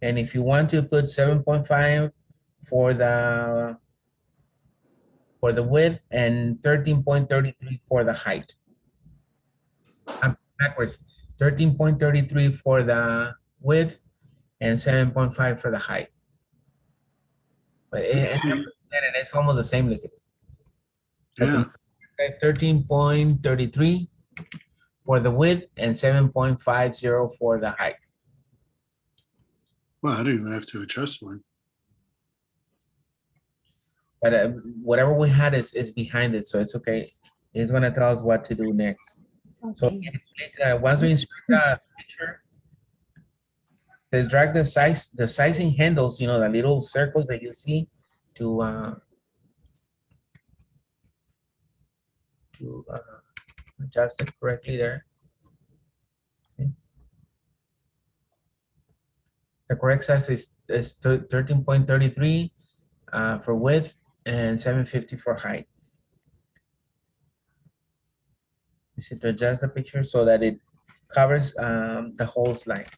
And if you want to put 7.5 for the width and 13.33 for the height. Backwards, 13.33 for the width and 7.5 for the height. But it's almost the same. Look at it. Yeah. 13.33 for the width and 7.50 for the height. Well, I don't even have to adjust one. But whatever we had is behind it, so it's okay. It's gonna tell us what to do next. Okay. So once we insert the picture, Says drag the sizing handles, you know, the little circles that you see to adjust it correctly there. See? The correct size is 13.33 for width and 750 for height. You should adjust the picture so that it covers the whole slide.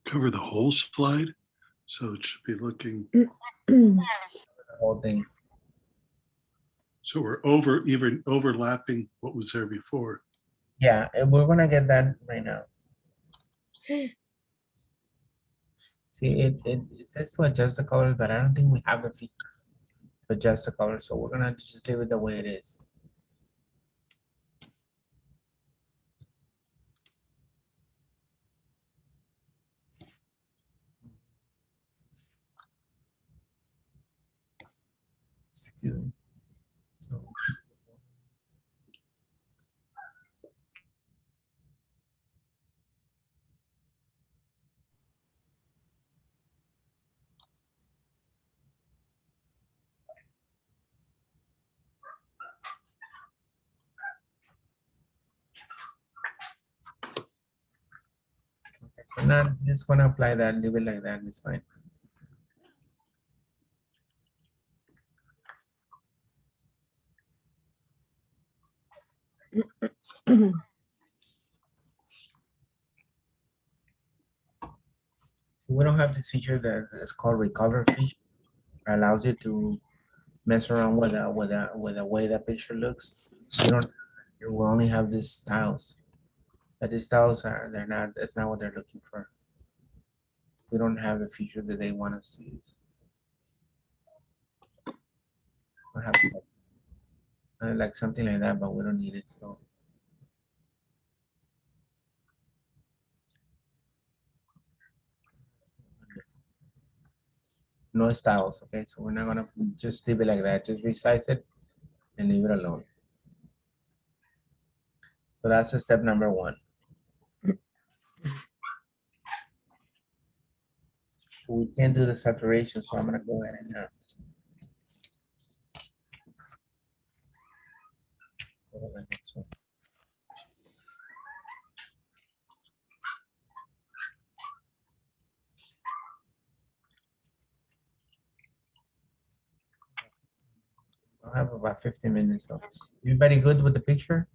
Cover the whole slide. So it should be looking, The whole thing. so we're even overlapping what was there before. Yeah, and we're gonna get that right now. See, it says to adjust the colors, but I don't think we have the feature to adjust the color, so we're gonna just leave it the way it is. Excuse me. So, so now just gonna apply that, leave it like that, it's fine. So we don't have this feature that is called recolor feature. It allows you to mess around with the way that picture looks. You don't. You will only have these styles. But these styles they're not. That's not what they're looking for. We don't have the feature that they want us to use. I have like something like that, but we don't need it. So. No styles, okay? So we're not gonna just leave it like that. Just resize it and leave it alone. So that's the step number 1. So we can't do the saturation, so I'm gonna go ahead and go to the next one. I'll have about 15 minutes. So everybody good with the picture?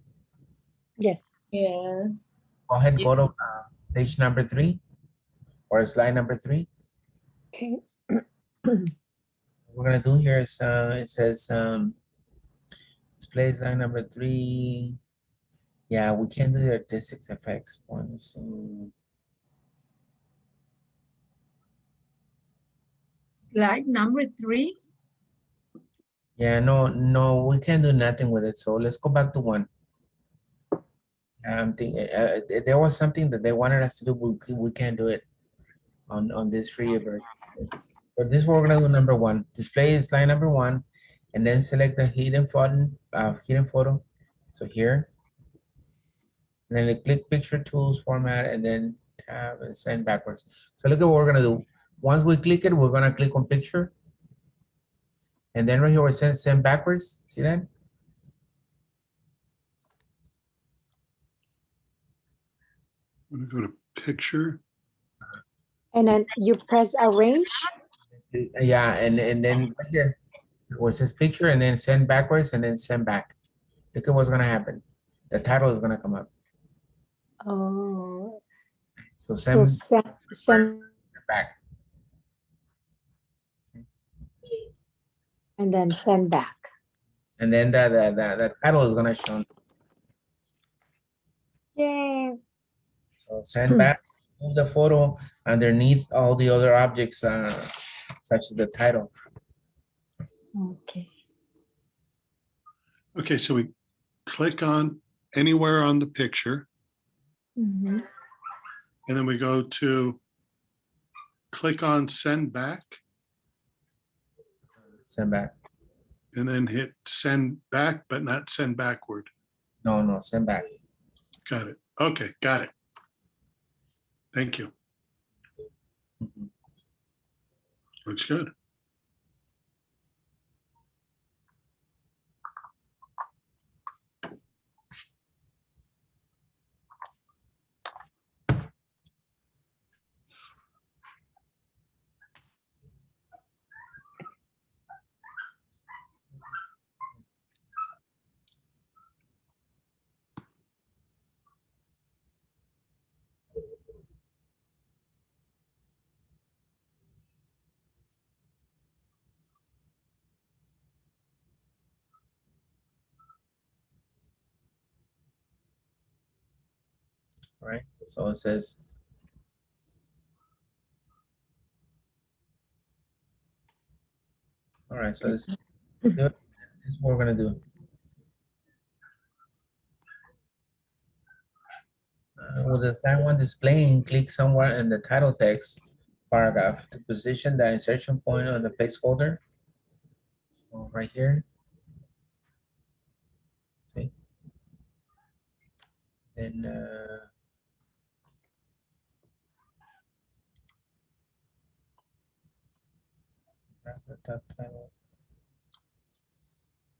Yes. Yes. Go ahead, go to page number 3 or slide number 3. Okay. What we're gonna do here is it says display slide number 3. Yeah, we can't do the artistic effects one. So Slide number 3. yeah, no, we can't do nothing with it. So let's go back to 1. There was something that they wanted us to do, we can't do it on this free version. But this is what we're gonna do. Number 1, display slide number 1, and then select the hidden photo. So here, and then click picture tools format, and then tab and send backwards. So look at what we're gonna do. Once we click it, we're gonna click on picture, and then right here we send backwards. See that? I'm gonna go to picture. And then you press arrange. Yeah, and then right here where it says picture, and then send backwards, and then send back. Look at what's gonna happen. The title is gonna come up. Oh. So send send back. And then send back. And then the title is gonna show. Yay. So send back, move the photo underneath all the other objects, such as the title. Okay. Okay, so we click on anywhere on the picture, Mhm. and then we go to click on send back, Send back. and then hit send back, but not send backward. No, send back. Got it. Okay, got it. Thank you. Mhm. Looks good. All right, so it says, all right, so this is what we're gonna do. With the time one displaying, click somewhere in the title text paragraph to position the insertion point on the placeholder. So right here. See? Then grab the top title.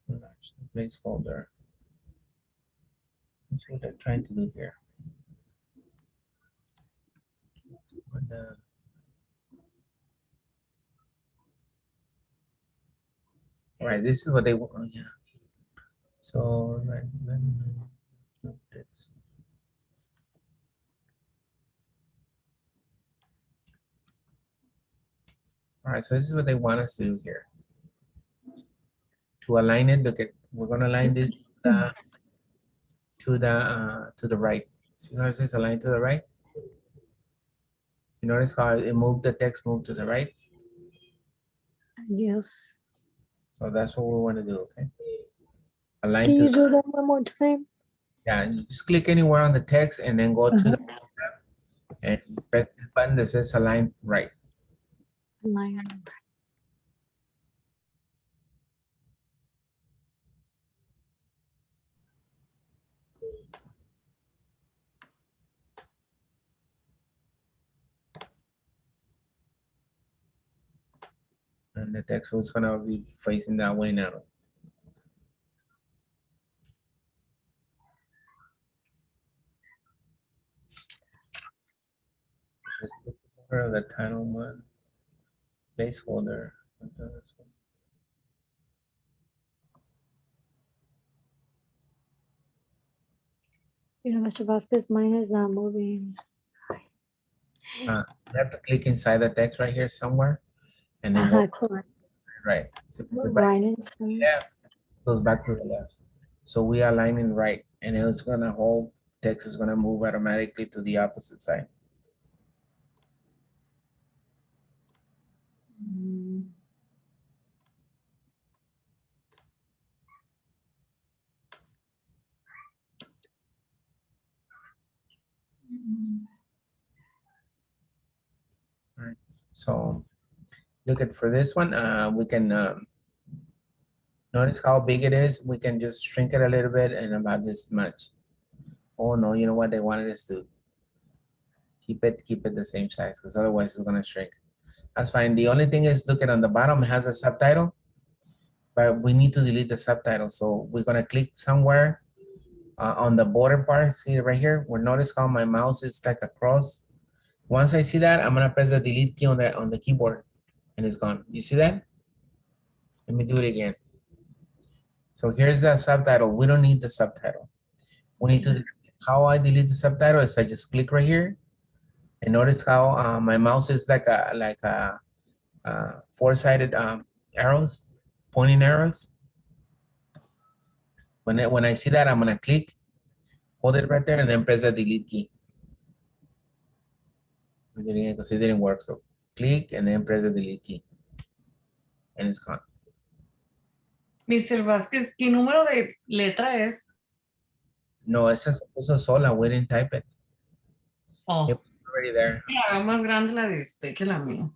Enlarge the placeholder. Let's see what they're trying to do here. So when the- all right, this is what they want. Oh, yeah. So right, this. All right, so this is what they want us to do here. To align it, look at, we're gonna align this to the right. See how it says align to the right? You notice how it moved, the text moved to the right? Yes. So that's what we want to do, okay? Align Can to you do that one more time? yeah, and you just click anywhere on the text and then go to the and press the button that says align right. Line. And the text was gonna be facing that way now. Just look for the title one, placeholder. You know, Mr. Vasquez, mine is not moving. You have to click inside the text right here somewhere, and then go Correct. right. So if it's Right inside. left, goes back to the left. So we are aligning right, and it's gonna hold text is gonna move automatically to the opposite side. Mm. Right. So look at for this one, we can notice how big it is. We can just shrink it a little bit and about this much. Oh no, you know what? They wanted us to keep it the same size because otherwise it's gonna shrink. That's fine. The only thing is, look at on the bottom, it has a subtitle, but we need to delete the subtitle. So we're gonna click somewhere on the border part. See right here, where notice how my mouse is like a cross. Once I see that, I'm gonna press the delete key on the keyboard, and it's gone. You see that? Let me do it again. So here's the subtitle. We don't need the subtitle. We need to, how I delete the subtitle is I just click right here, and notice how my mouse is like a four-sided arrows, pointing arrows. When I see that, I'm gonna click, hold it right there, and then press the delete key. Because it didn't work. So click and then press the delete key. And it's gone. Mr. Vázquez, ¿qué número de letra es? No, esa se puso sola. We didn't type it. Oh, It was already there. la veo más grande la de usted que la mía.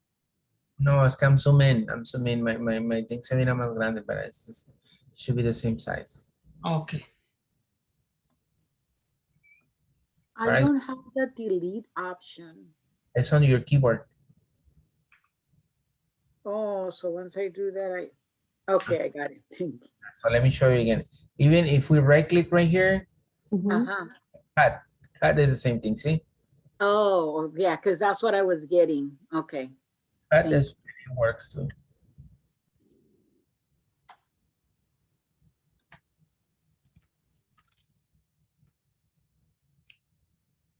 No, es que I'm zooming. My thing se mira más grande, but it should be the same size. Okay. I Right. don't have the delete option. It's on your keyboard. Oh, so once I do that, okay, I got it. Thank you. So let me show you again. Even if we right click right here, Uh-huh. cut is the same thing. See? Oh, yeah, because that's what I was getting. Okay. Cut Thank is it works too.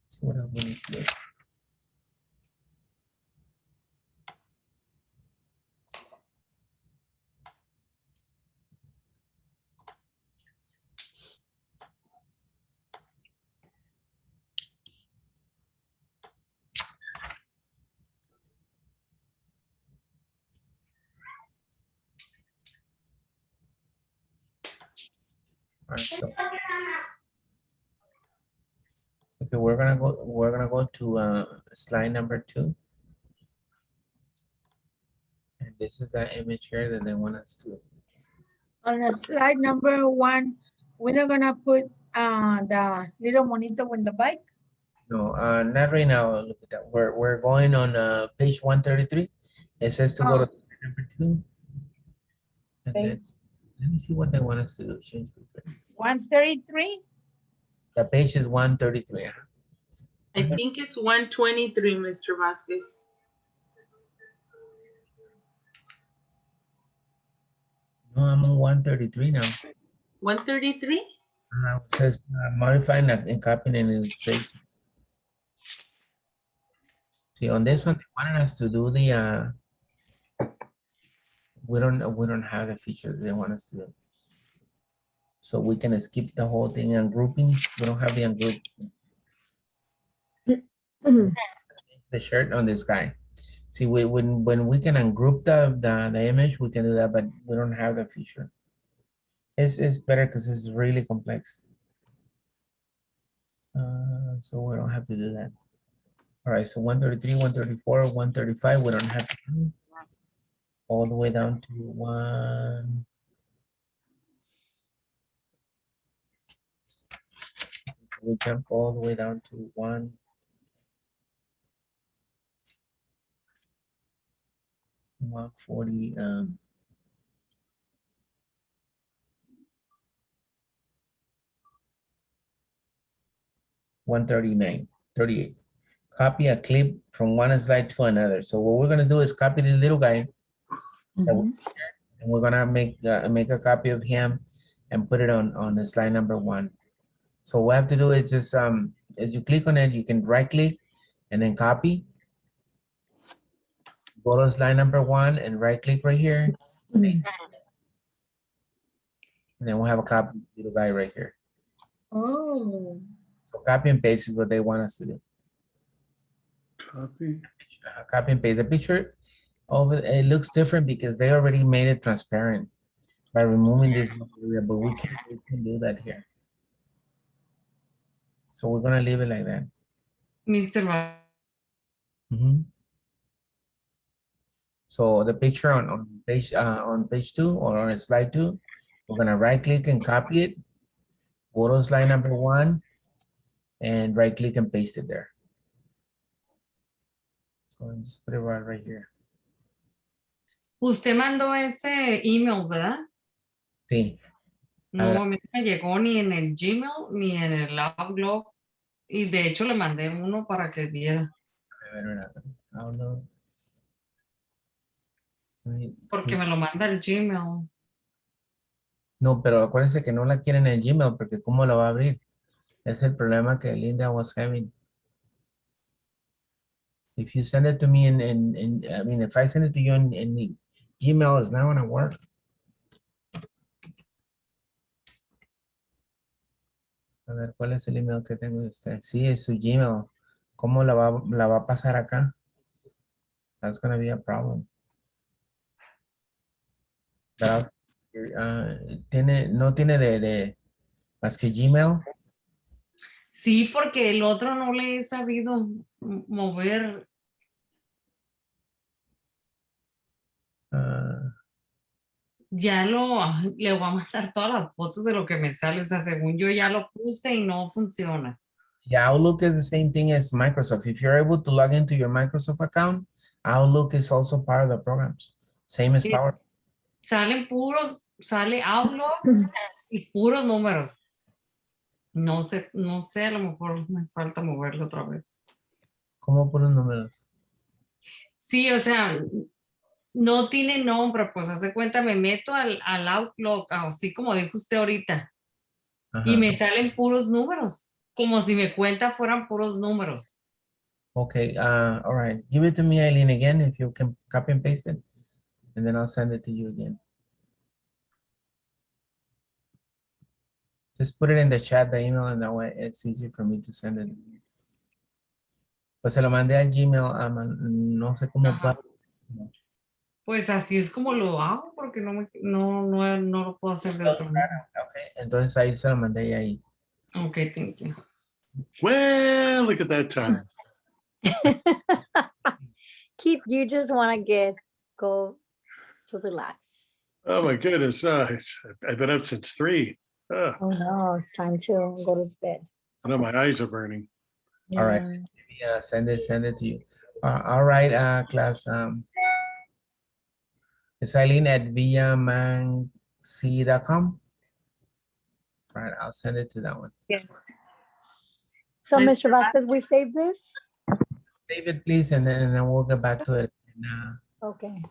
See what else we need to do. All right, so okay, we're gonna go to slide number 2. And this is the image here that they want us to. On the slide number 1, we're not gonna put the little monito on the bike. No, not right now. Look at that. We're going on page 133. It says to go to slide number 2. And then Page let me see what they want us to do. Change picture. 133. The page is 133. I think it's 123, Mr. Vasquez. No, I'm on 133 now. 133? It says modifying and copying and illustration. See, on this one, they wanted us to do the we don't have the features they want us to do. So we can skip the whole thing and grouping. We don't have the ungroup the shirt on this guy. See, when we can ungroup the image, we can do that, but we don't have the feature. It's better because it's really complex. So we don't have to do that. All right, so 133, 134, 135, we don't have to do. All the way down to 1. We jump all the way down to 1. 140. 139, 38. Copy a clip from one slide to another. So what we're gonna do is copy this little guy, that was here, and we're gonna make a copy of him and put it on the slide number 1. So what I have to do is just as you click on it, you can right click and then copy. Go to slide number 1 and right click right here. And then we'll have a copy of the little guy right here. Oh. So copy and paste is what they want us to do. Copy. Copy and paste the picture. It looks different because they already made it transparent by removing this area, but we can do that here. So we're gonna leave it like that. Mr. Vázquez. So the picture on page 2 or on slide 2, we're gonna right click and copy it. Go to slide number 1 and right click and paste it there. So just put it right here. Usted mandó ese email, ¿verdad? Sí. No, a mí no me llegó ni en el Gmail ni en el Outlook. Y de hecho le mandé uno para que viera. Outlook. Porque me lo manda el Gmail. No, pero acuérdense que no la quieren en Gmail porque ¿cómo la va a abrir? Es el problema que Linda was having. If you send it to me I mean, if I send it to you in the Gmail, it's not gonna work. A ver, ¿cuál es el email que tengo de usted? Sí, es su Gmail. ¿Cómo la va a pasar acá? That's gonna be a problem. That's, no tiene de más que Gmail. Sí, porque el otro no le he sabido mover. Ya le voy a mandar todas las fotos de lo que me sale. O sea, según yo ya lo puse y no funciona. Yeah, Outlook is the same thing as Microsoft. If you're able to log into your Microsoft account, Outlook is also part of the programs. Same as Power. Sale Outlook y puros números. No sé, a lo mejor me falta moverlo otra vez. ¿Cómo puros números? Sí, o sea, no tiene nombre, pues hace cuenta, me meto al Outlook, así como dijo usted ahorita, y me salen puros números, como si mi cuenta fueran puros números. Okay, all right. Give it to me, Eileen, again, if you can copy and paste it, and then I'll send it to you again. Just put it in the chat, the email, and that way it's easier for me to send it. Pues se lo mandé al Gmail, no sé cómo puedo. Pues así es como lo hago, porque no lo puedo hacer de otro modo. Okay, entonces ahí se lo mandé ahí. Okay, thank you. Well, look at that time. Keith, you just want to go to relax. Oh my goodness. I've been up since 3. Oh no, it's time to go to bed. I know my eyes are burning. All right. Yeah, send it to you. All right, class. It's Eileen at villamanc.com. All right, I'll send it to that one. Yes. So, Mr. Vasquez, we save this? Save it, please, and then we'll get back to it. Okay.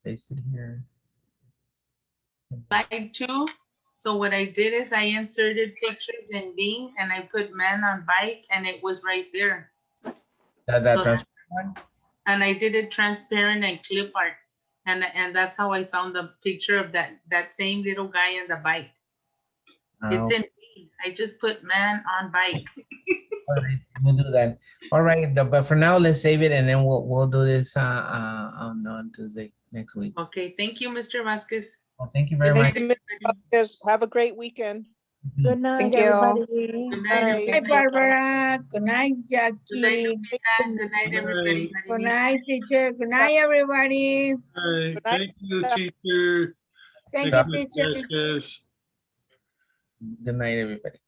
Paste it here. Slide 2. So what I did is I inserted pictures in Bing and I put man on bike and it was right there. That's that transparent one? And I did it transparent and clip art. And that's how I found the picture of that same little guy on the bike. It's in Bing. I just put man on bike. All right, we'll do that. All right, but for now, let's save it and then we'll do this on Tuesday next week. Okay, thank you, Mr. Vasquez. Well, thank you very much. Have a great weekend. Good night, Thank you. everybody. Good night. Good night, Barbara. Good night, Jackie. Good night, Lupita. Good night, everybody. Good night, teacher. Good night, everybody. Hi, thank you, teacher. Thank Thank you, you, teacher. Vasquez. Good night, everybody.